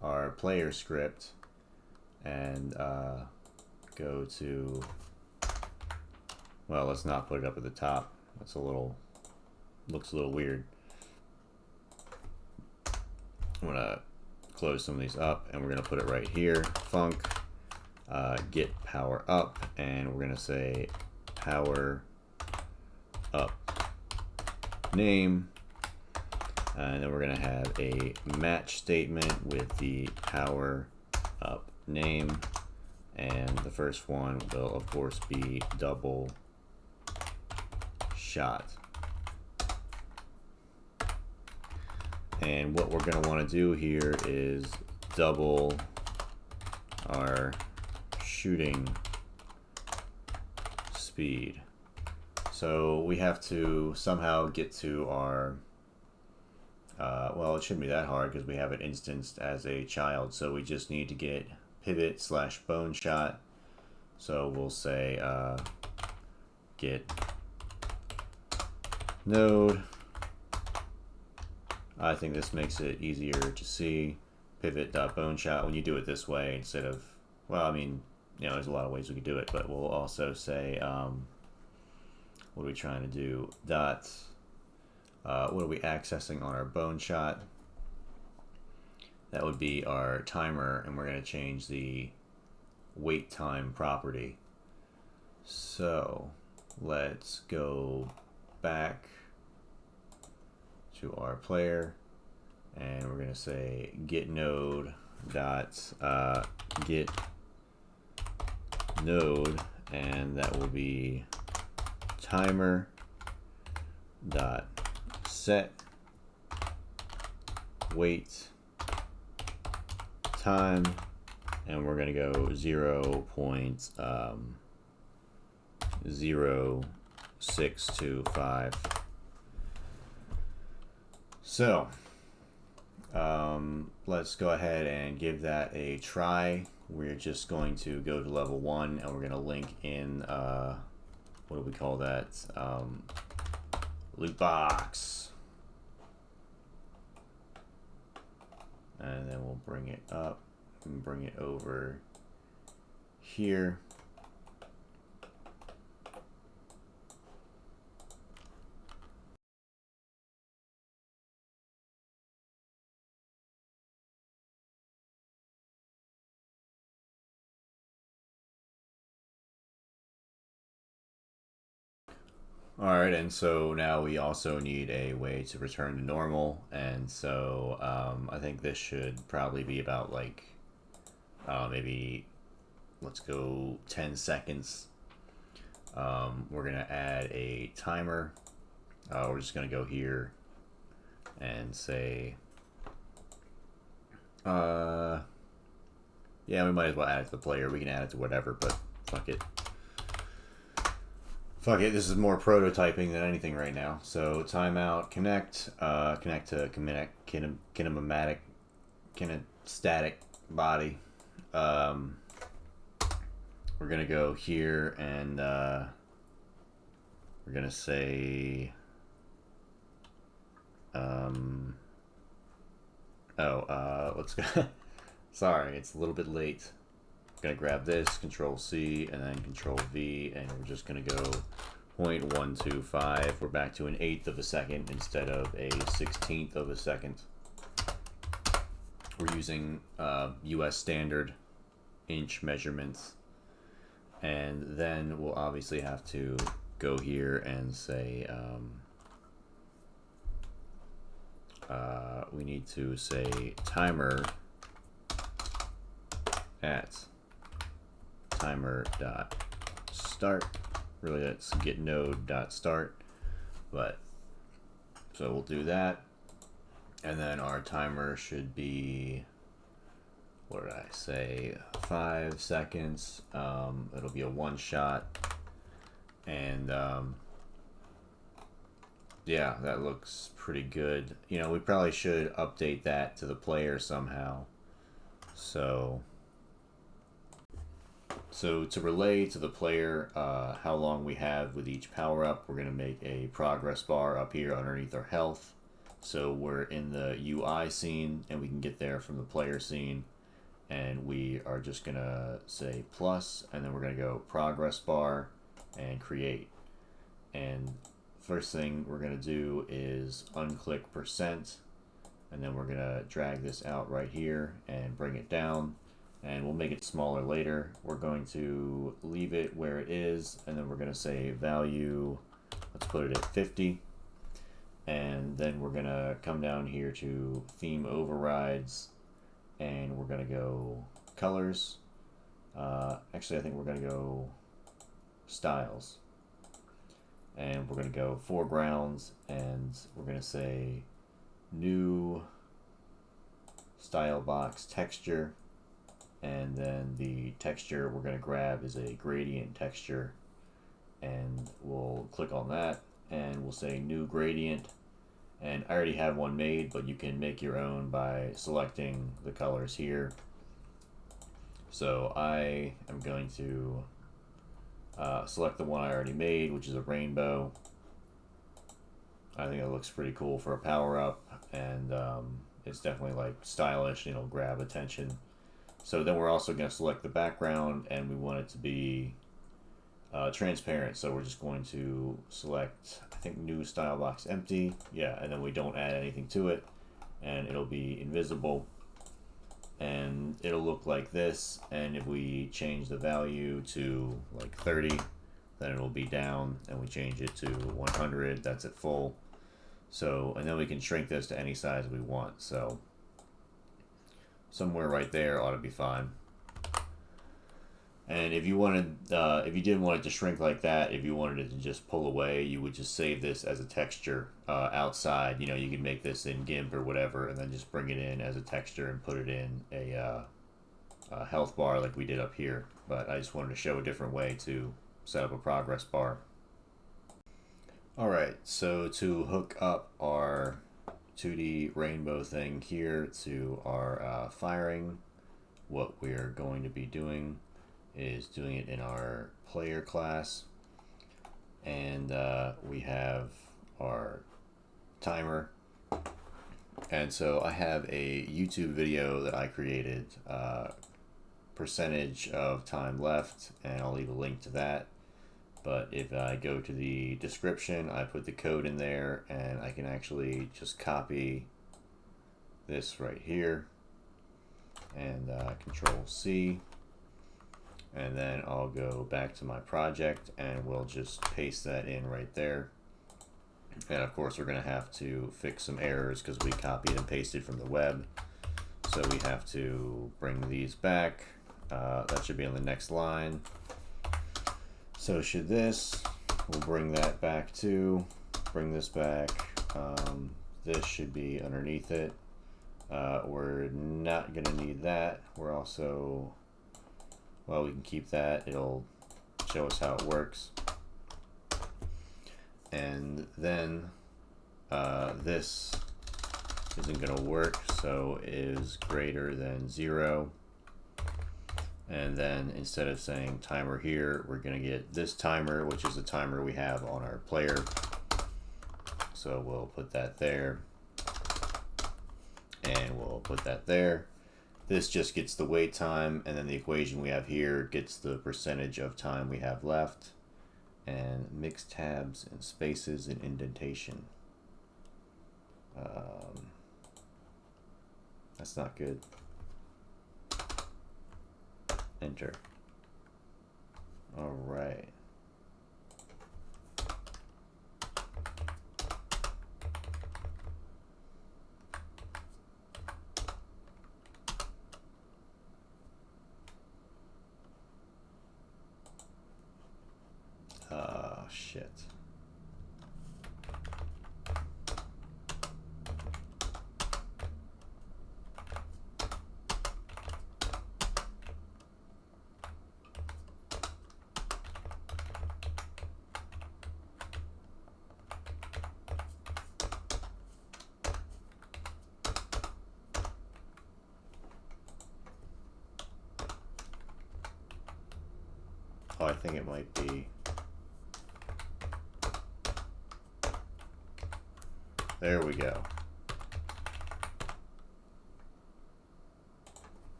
our player script, and go to, well, let's not put it up at the top. That's a little, looks a little weird. I'm gonna close some of these up, and we're gonna put it right here. Func get power up, and we're gonna say power up name, and then we're gonna have a match statement with the power up name, and the first one will of course be double shot. And what we're going to want to do here is double our shooting speed. So we have to somehow get to our, well, it shouldn't be that hard because we have it instanced as a child. So we just need to get pivot slash bone shot. So we'll say get node. I think this makes it easier to see. Pivot.boneShot. When you do it this way instead of, well, I mean, you know, there's a lot of ways we could do it, but we'll also say, what are we trying to do? Dot, what are we accessing on our bone shot? That would be our timer, and we're going to change the wait time property. So let's go back to our player, and we're going to say get node dot get node, and that will be timer dot set wait time, and we're going to go 0.0625 So let's go ahead and give that a try. We're just going to go to level 1 and we're going to link in, what do we call that? Loot box. And then we'll bring it up and bring it over here. Alright, and so now we also need a way to return to normal, and so I think this should probably be about like, maybe, let's go 10 seconds. We're going to add a timer. We're just going to go here and say, yeah, we might as well add it to the player. We can add it to whatever, but fuck it. Fuck it, this is more prototyping than anything right now. So timeout, connect to kinemstatic body. We're gonna go here and we're gonna say let's go. Sorry, it's a little bit late. Gonna grab this, Control C, and then Control V, and we're just gonna go 0.125. We're back to an 1/8 of a second instead of a 1/16 of a second. We're using US standard inch measurements, and then we'll obviously have to go here and say we need to say timer at timer.start. Really, that's get node.start, but so we'll do that, and then our timer should be, what did I say, 5 seconds. It'll be a one shot, and yeah, that looks pretty good. You know, we probably should update that to the player somehow. So to relay to the player how long we have with each power-up, we're going to make a progress bar up here underneath our health. So we're in the UI scene, and we can get there from the player scene. And we are just going to say plus, and then we're going to go progress bar and create. And first thing we're going to do is unclick %, and then we're going to drag this out right here and bring it down. And we'll make it smaller later. We're going to leave it where it is, and then we're going to say value, let's put it at 50. And then we're going to come down here to theme overrides, and we're going to go colors. Actually, I think we're going to go styles. And we're going to go foregrounds, and we're going to say new style box texture. And then the texture we're going to grab is a gradient texture, and we'll click on that, and we'll say new gradient. And I already have one made, but you can make your own by selecting the colors here. So I am going to select the one I already made, which is a rainbow. I think it looks pretty cool for a power-up, and it's definitely like stylish, and it'll grab attention. So then we're also going to select the background, and we want it to be transparent. So we're just going to select, I think, new style box empty. Yeah, and then we don't add anything to it, and it'll be invisible. And it'll look like this. And if we change the value to like 30, then it'll be down, and we change it to 100. That's at full. So, and then we can shrink this to any size we want. So somewhere right there ought to be fine. And if you wanted, if you didn't want it to shrink like that, if you wanted it to just pull away, you would just save this as a texture outside. You know, you can make this in GIMP or whatever, and then just bring it in as a texture and put it in a health bar like we did up here. But I just wanted to show a different way to set up a progress bar. Alright, so to hook up our 2D rainbow thing here to our firing. What we're going to be doing is doing it in our player class, and we have our timer. And so I have a YouTube video that I created, percentage of time left, and I'll leave a link to that. But if I go to the description, I put the code in there, and I can actually just copy this right here and Control C, and then I'll go back to my project and we'll just paste that in right there. And of course we're going to have to fix some errors because we copied and pasted from the web, so we have to bring these back. That should be on the next line. So should this, we'll bring that back too, bring this back. This should be underneath it. We're not going to need that. We're also, well, we can keep that. It'll show us how it works. And then this isn't going to work, so is greater than 0. And then instead of saying timer here, we're going to get this timer, which is the timer we have on our player. So we'll put that there, and we'll put that there. This just gets the wait time, and then the equation we have here gets the percentage of time we have left, and mix tabs and spaces and indentation. That's not good. Enter. All right. Shit. Oh, I think it might be. There we go.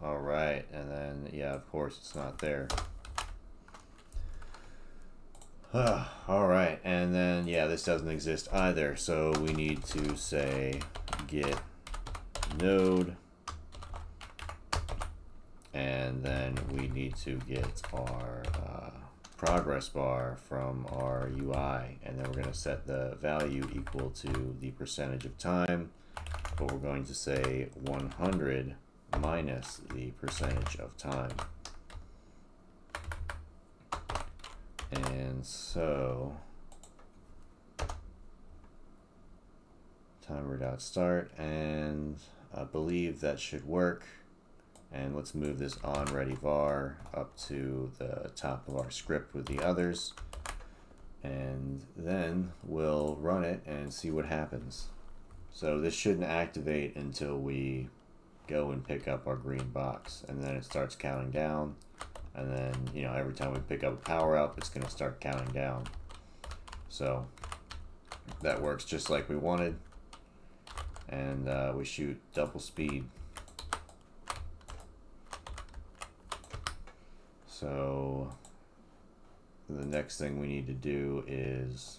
All right, and then, yeah, of course it's not there. All right, and then, yeah, this doesn't exist either, so we need to say get node, and then we need to get our progress bar from our UI, and then we're going to set the value equal to the percentage of time, but we're going to say 100 minus the percentage of time. And so timer.start, and I believe that should work. And let's move this onReady var up to the top of our script with the others, and then we'll run it and see what happens. So this shouldn't activate until we go and pick up our green box, and then it starts counting down, and then, you know, every time we pick up a power up, it's going to start counting down. So that works just like we wanted, and we shoot double speed. So the next thing we need to do is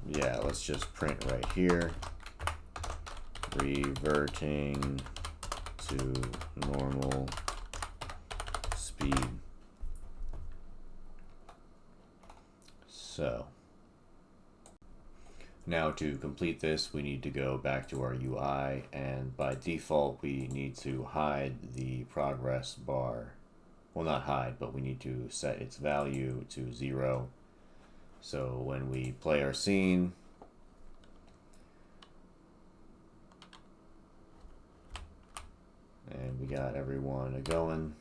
yeah, let's just print right here, reverting to normal speed. So now to complete this, we need to go back to our UI, and by default we need to hide the progress bar. Well, not hide, but we need to set its value to 0. So when we play our scene, and we got everyone going.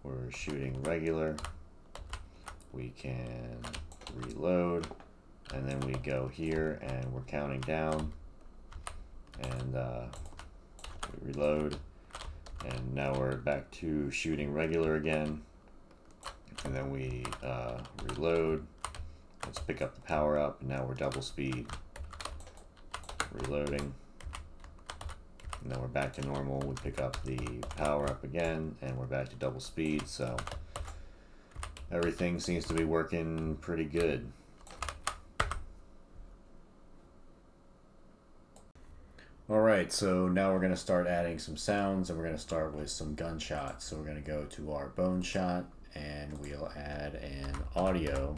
We're shooting regular. We can reload, and then we go here and we're counting down, and we reload, and now we're back to shooting regular again, and then we reload. Let's pick up the power up, and now we're double speed. Reloading. And then we're back to normal. We pick up the power up again, and we're back to double speed. So everything seems to be working pretty good. Alright, so now we're going to start adding some sounds, and we're going to start with some gunshots. So we're going to go to our bone shot, and we'll add an audio.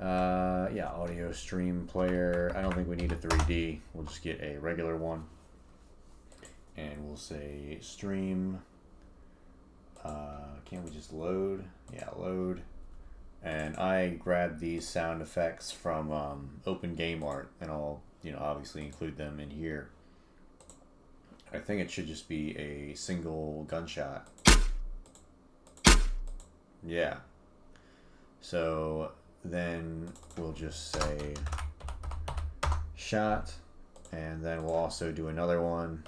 Yeah, audio stream player. I don't think we need a 3D. We'll just get a regular one. And we'll say stream. Can't we just load? Yeah, load. And I grabbed these sound effects from Open Game Art, and I'll, obviously include them in here. I think it should just be a single gunshot. Yeah. So then we'll just say shot, and then we'll also do another one.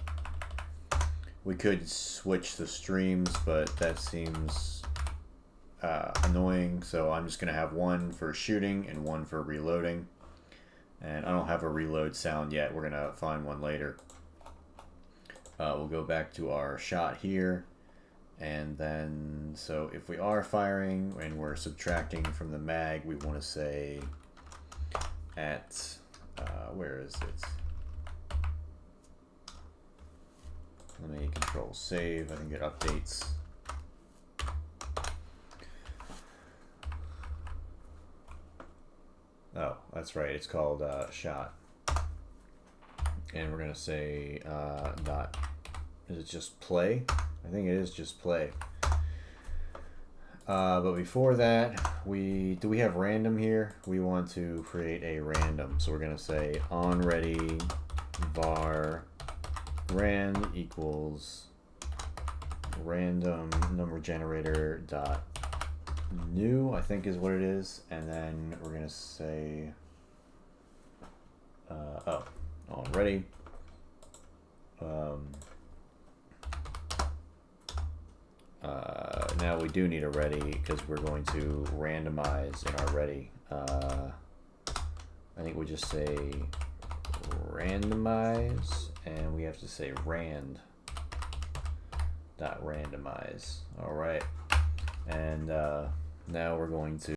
We could switch the streams, but that seems annoying, so I'm just going to have one for shooting and one for reloading. And I don't have a reload sound yet. We're going to find one later. We'll go back to our shot here. And then, so if we are firing and we're subtracting from the mag, we want to say at, where is it? Let me control save. I think it updates. Oh, that's right. It's called shot. And we're going to say dot. Is it just play? I think it is just play. But before that, do we have random here? We want to create a random. So we're going to say on ready var rand equals random number generator dot new, I think is what it is. And then we're going to say, on ready. Now we do need a ready because we're going to randomize in our ready. I think we just say randomize, and we have to say rand dot randomize. All right, and now we're going to.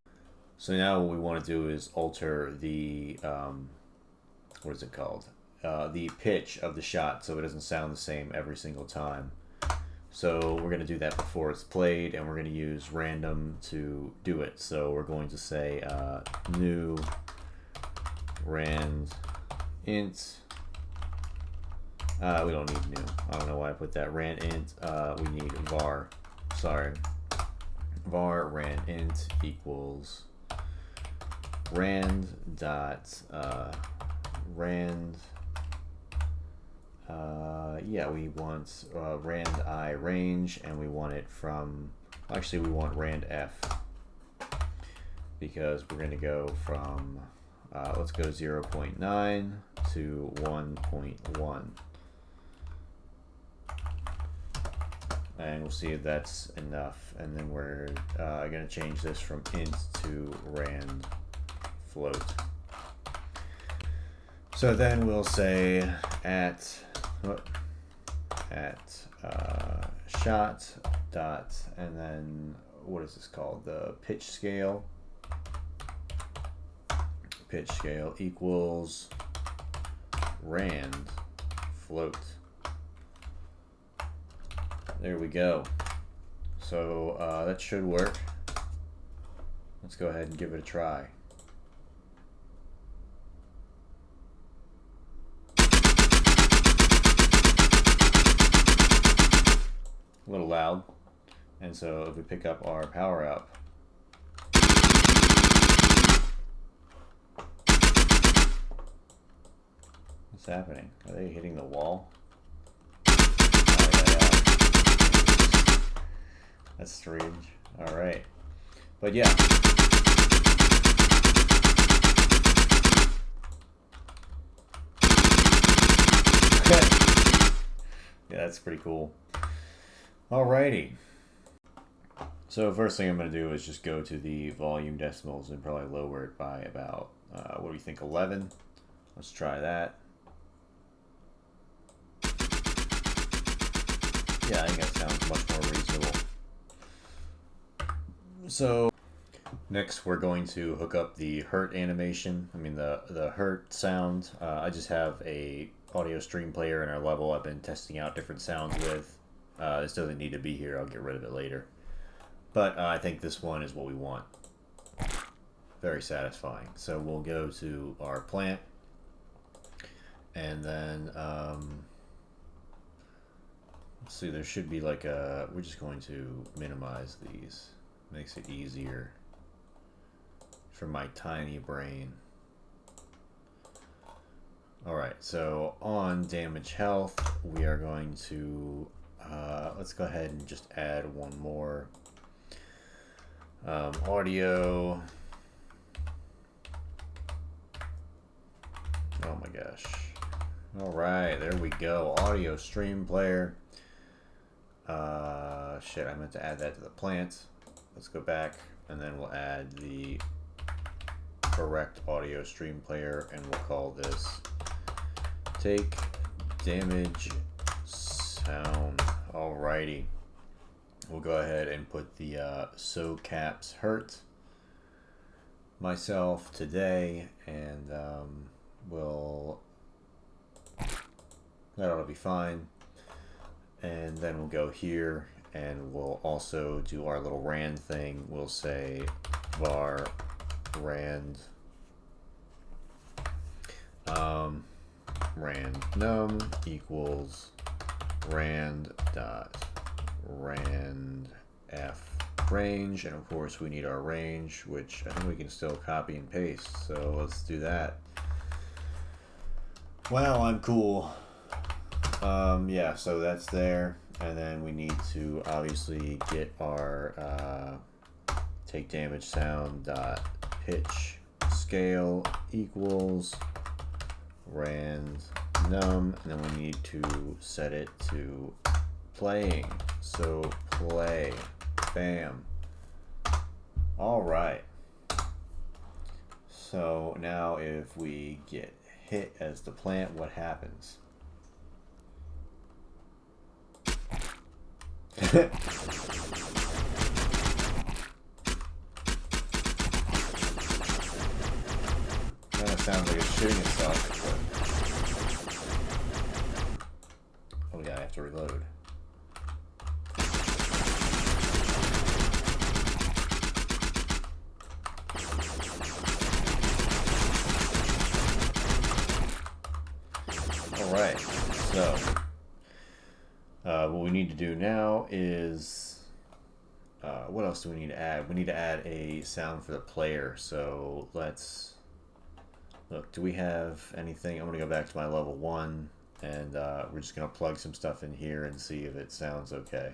So now what we want to do is alter the what is it called? The pitch of the shot, so it doesn't sound the same every single time. So we're going to do that before it's played, and we're going to use random to do it. So we're going to say new rand int. We don't need new. I don't know why I put that. Rand int. We need var. Sorry. Var rand int equals rand dot rand. Yeah, we want rand I range, and we want it from, actually we want rand f, because we're going to go from, let's go 0.9 to 1.1. And we'll see if that's enough. And then we're going to change this from int to rand float. So then we'll say at shot dot, and then what is this called? The pitch scale. Pitch scale equals rand float. There we go. So that should work. Let's go ahead and give it a try. A little loud. And so if we pick up our power up, what's happening? Are they hitting the wall? That's strange. All right. But yeah. Yeah, that's pretty cool. Alrighty. So first thing I'm going to do is just go to the volume decimals and probably lower it by about, what do you think, 11? Let's try that. Yeah, I think that sounds much more reasonable. So next we're going to hook up the hurt animation. I mean the hurt sound. I just have a audio stream player in our level I've been testing out different sounds with. This doesn't need to be here. I'll get rid of it later. But I think this one is what we want. Very satisfying. So we'll go to our plant. And then, let's see, there should be like a, we're just going to minimize these. Makes it easier for my tiny brain. Alright, so on damage health, we are going to, let's go ahead and just add one more. Audio. Oh my gosh. Alright, there we go. Audio stream player. Shit, I meant to add that to the plant. Let's go back, and then we'll add the correct audio stream player, and we'll call this Take Damage Sound. Alrighty. We'll go ahead and put the So Caps Hurt myself today, and that ought to be fine. And then we'll go here and we'll also do our little rand thing. We'll say var rand random equals rand dot rand f range, and of course we need our range, which I think we can still copy and paste, so let's do that. Wow, I'm cool. Yeah, so that's there, and then we need to obviously get our take damage sound dot pitch scale equals random, and then we need to set it to playing. So play, bam. All right. So now if we get hit as the plant, what happens? Kind of sounds like it's shooting itself. But... oh yeah, I have to reload. Alright, so what we need to do now is, what else do we need to add? We need to add a sound for the player. So let's look, do we have anything? I'm going to go back to my level 1, and we're just going to plug some stuff in here and see if it sounds okay.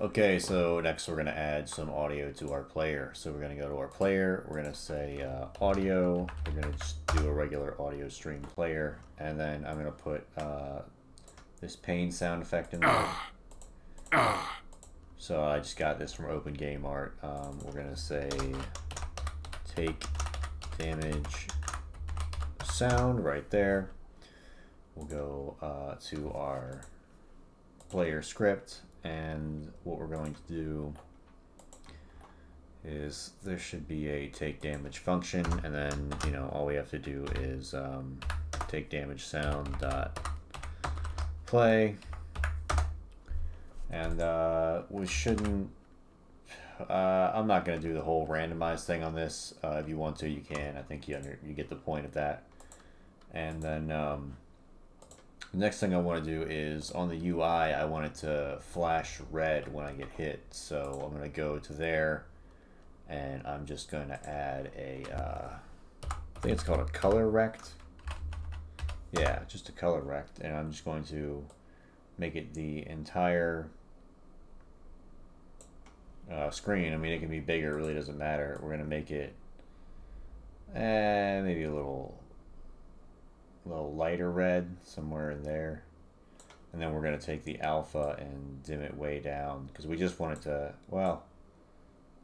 Okay, so next we're going to add some audio to our player. So we're going to go to our player, we're going to say audio, we're going to just do a regular audio stream player, and then I'm going to put this pain sound effect in there. So I just got this from Open Game Art. We're going to say take damage sound right there. We'll go to our player script, and what we're going to do is there should be a take damage function, and then, you know, all we have to do is take damage sound dot play, and we shouldn't, I'm not going to do the whole randomized thing on this. If you want to, you can. I think you get the point of that. And then the next thing I want to do is on the UI, I want it to flash red when I get hit. So I'm going to go to there, and I'm just going to add a, I think it's called a color rect. Yeah, just a color rect, and I'm just going to make it the entire screen. I mean, it can be bigger, it really doesn't matter. We're going to make it maybe a little lighter red, somewhere in there. And then we're going to take the alpha and dim it way down, because we just want it to, well,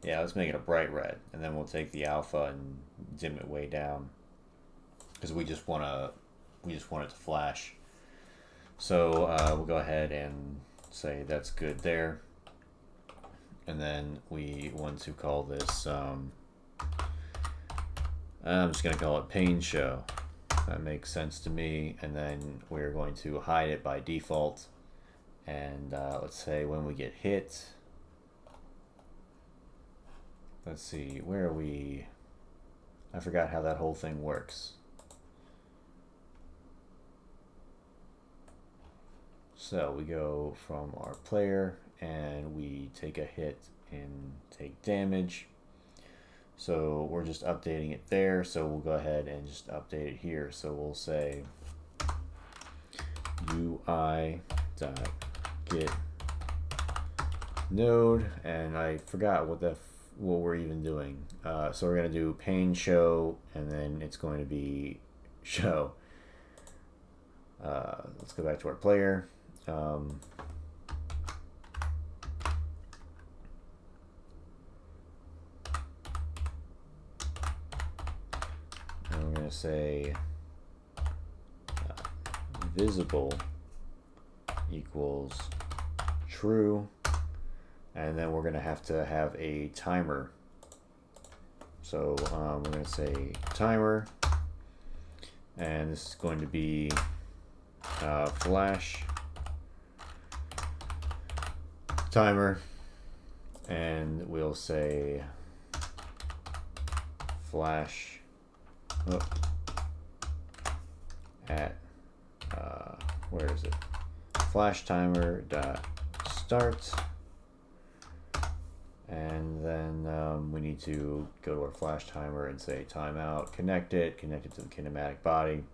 yeah, let's make it a bright red. And then we'll take the alpha and dim it way down, because we just want it to flash. So we'll go ahead and say that's good there. And then we want to call this, I'm just going to call it Pain Show. That makes sense to me. And then we're going to hide it by default. And let's say when we get hit, let's see, where are we? I forgot how that whole thing works. So we go from our player and we take a hit and take damage. So we're just updating it there. So we'll go ahead and just update it here. So we'll say UI.get node, and I forgot what we're even doing. So we're gonna do pain show, and then it's going to be show. Let's go back to our player. And we're going to say visible equals true, and then we're going to have a timer. So we're going to say timer, and this is going to be flash timer, and we'll say flash at where is it? Flash timer dot start, and then we need to go to our flash timer and say timeout, connect it to the kinematic body.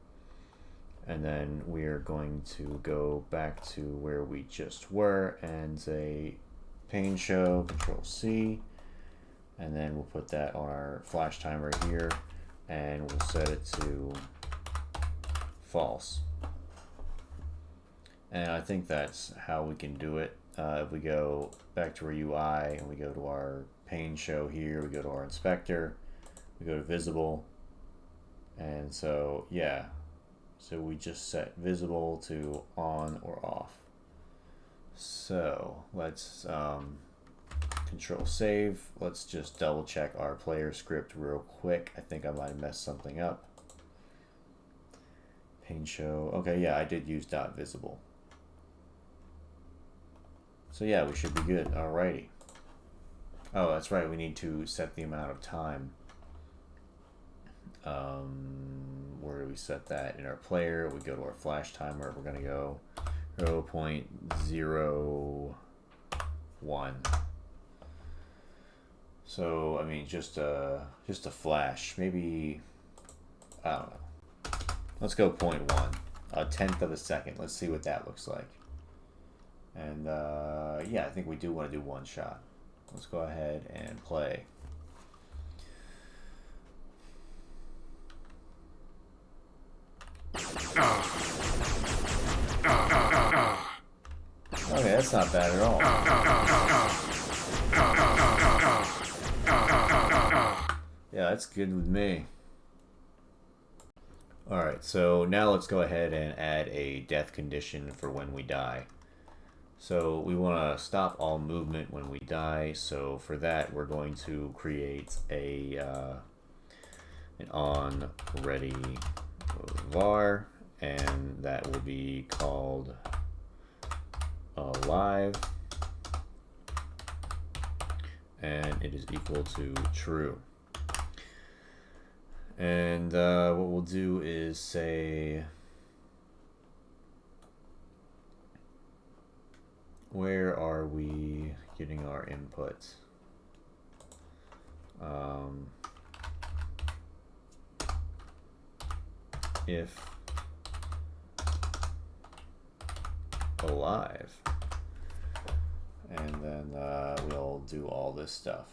And then we're going to go back to where we just were and say pain show, Control C, and then we'll put that on our flash timer here, and we'll set it to false. And I think that's how we can do it. If we go back to our UI and we go to our pain show here, we go to our inspector, we go to visible, and so yeah. So we just set visible to on or off. So let's control save. Let's just double check our player script real quick. I think I might have messed something up. Pain show. Okay, yeah, I did use dot visible. So yeah, we should be good. Alrighty. Oh, that's right. We need to set the amount of time. Where do we set that? In our player, we go to our flash timer. We're going to go 0.01. So, I mean, just a flash. Maybe, I don't know. Let's go 0.1. A tenth of a second. Let's see what that looks like. And, yeah, I think we do want to do one shot. Let's go ahead and play. Okay, that's not bad at all. Yeah, that's good with me. Alright, so now let's go ahead and add a death condition for when we die. So we want to stop all movement when we die, so for that we're going to create an on ready var, and that will be called alive, and it is equal to true. And what we'll do is say, where are we getting our input? if alive, and then we'll do all this stuff.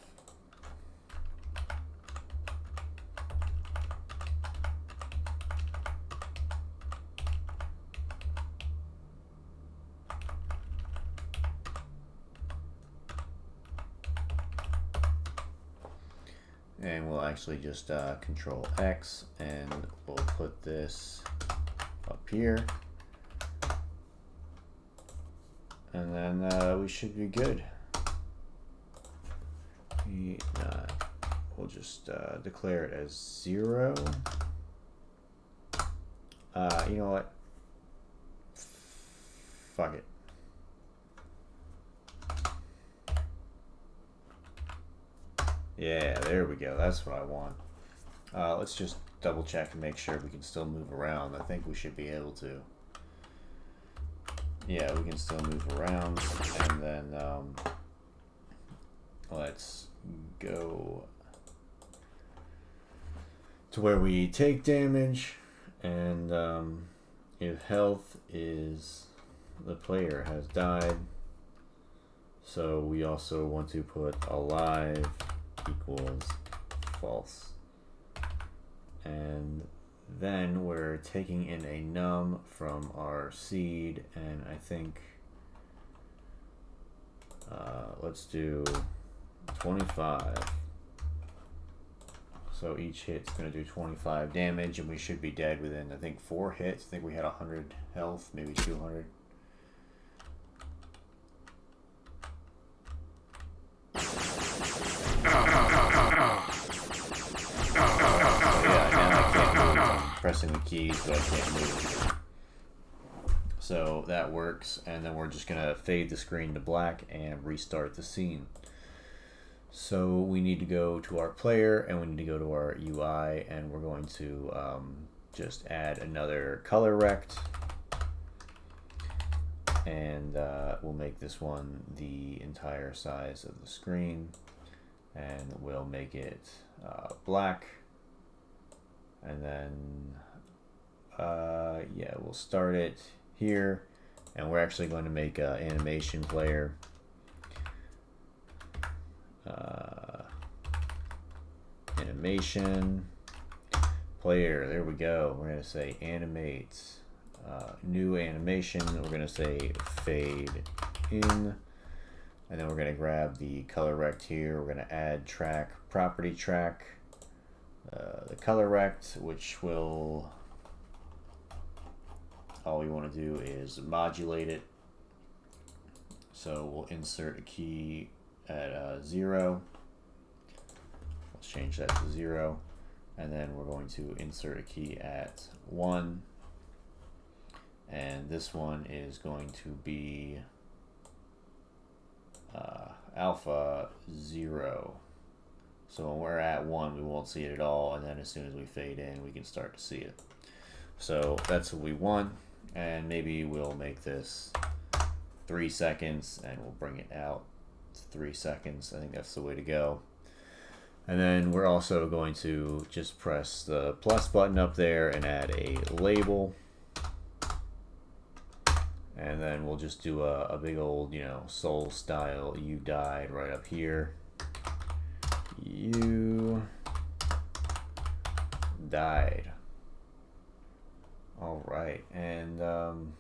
And we'll actually just Control X, and we'll put this up here, and then we should be good. We'll just declare it as 0. You know what? Fuck it. Yeah, there we go. That's what I want. Let's just double check and make sure we can still move around. I think we should be able to. Yeah, we can still move around. And then let's go to where we take damage. And if health is the player has died. So we also want to put alive equals false, and then we're taking in a num from our seed, and I think let's do 25. So each hit's going to do 25 damage, and we should be dead within, I think, 4 hits. I think we had 100 health, maybe 200. Pressing the keys, but I can't move. So that works, and then we're just gonna fade the screen to black and restart the scene. So we need to go to our player, and we need to go to our UI, and we're going to just add another color rect, and we'll make this one the entire size of the screen, and we'll make it black. And then, yeah, we'll start it here, and we're actually going to make an animation player. Animation player, there we go. We're going to say animate, new animation. We're going to say fade in, and then we're going to grab the color rect here. We're going to add track, property track. The color rect, which will, all we want to do is modulate it. So we'll insert a key at 0. Let's change that to 0. And then we're going to insert a key at 1. And this one is going to be alpha 0. So when we're at 1, we won't see it at all, and then as soon as we fade in, we can start to see it. So that's what we want, and maybe we'll make this 3 seconds, and we'll bring it out to 3 seconds. I think that's the way to go. And then we're also going to just press the plus button up there and add a label. And then we'll just do a big old, you know, soul style "you died" right up here. You died. All right, and don't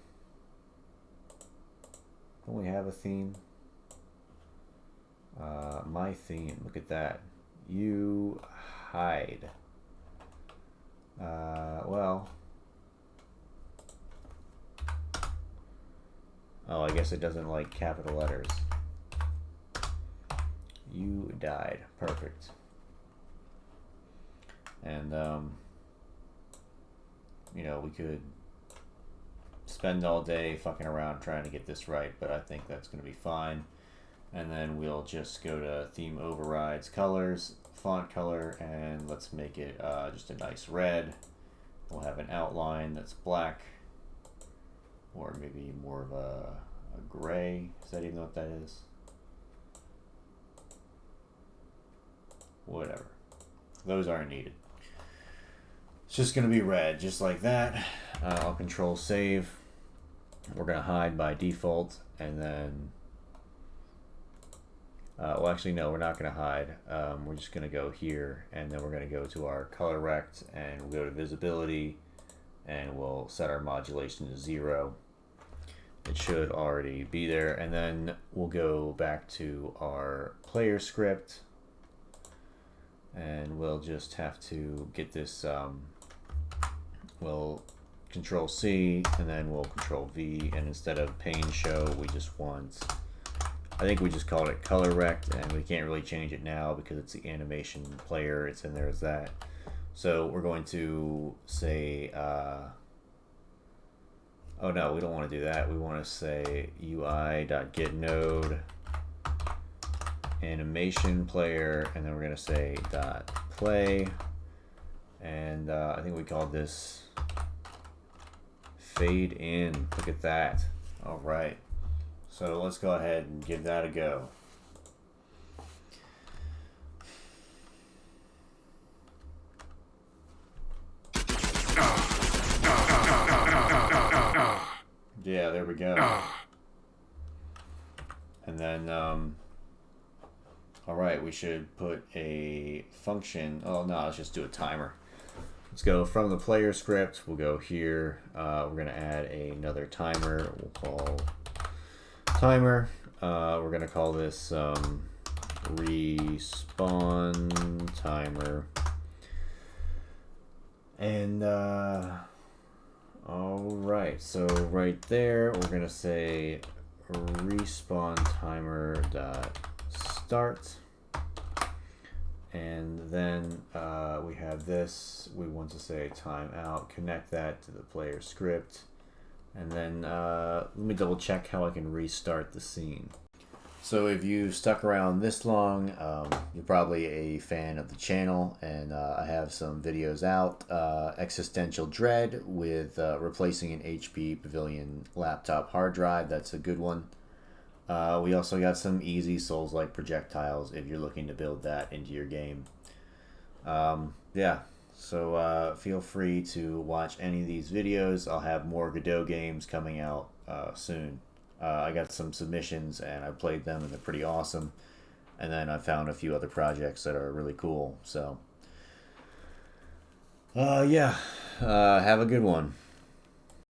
we have a theme? My theme. Look at that. You hide. Well. Oh, I guess it doesn't like capital letters. You died. Perfect. And, you know, we could spend all day fucking around trying to get this right, but I think that's going to be fine. And then we'll just go to theme overrides, colors, font color, and let's make it just a nice red. We'll have an outline that's black, or maybe more of a gray. Is that even what that is? Whatever. Those aren't needed. It's just going to be red, just like that. I'll control save. We're going to hide by default, and then well, actually, no, we're not going to hide. We're just going to go here, and then we're going to go to our color rect, and we'll go to visibility, and we'll set our modulation to 0. It should already be there, and then we'll go back to our player script, and we'll just have to get this, we'll control C, and then we'll control V, and instead of pane show, we just want, I think we just called it color rect, and we can't really change it now because it's the animation player, it's in there as that. So we're going to say, oh no, we don't want to do that. We want to say UI.getNode animation player, and then we're going to say .play, and I think we called this fade in. Look at that. All right. So let's go ahead and give that a go. Yeah, there we go. And then, all right, we should put a function. Oh no, let's just do a timer. Let's go from the player script. We'll go here. We're going to add another timer. We'll call timer. We're going to call this respawn timer. And all right, so right there, we're going to say respawn timer dot start. And then we have this, we want to say timeout, connect that to the player script. And then let me double check how I can restart the scene. So if you stuck around this long, you're probably a fan of the channel, and I have some videos out. Existential Dread with replacing an HP Pavilion laptop hard drive, that's a good one. We also got some easy Souls-like projectiles if you're looking to build that into your game. Yeah, so feel free to watch any of these videos. I'll have more Godot games coming out soon. I got some submissions and I played them and they're pretty awesome. And then I found a few other projects that are really cool. So, yeah, have a good one.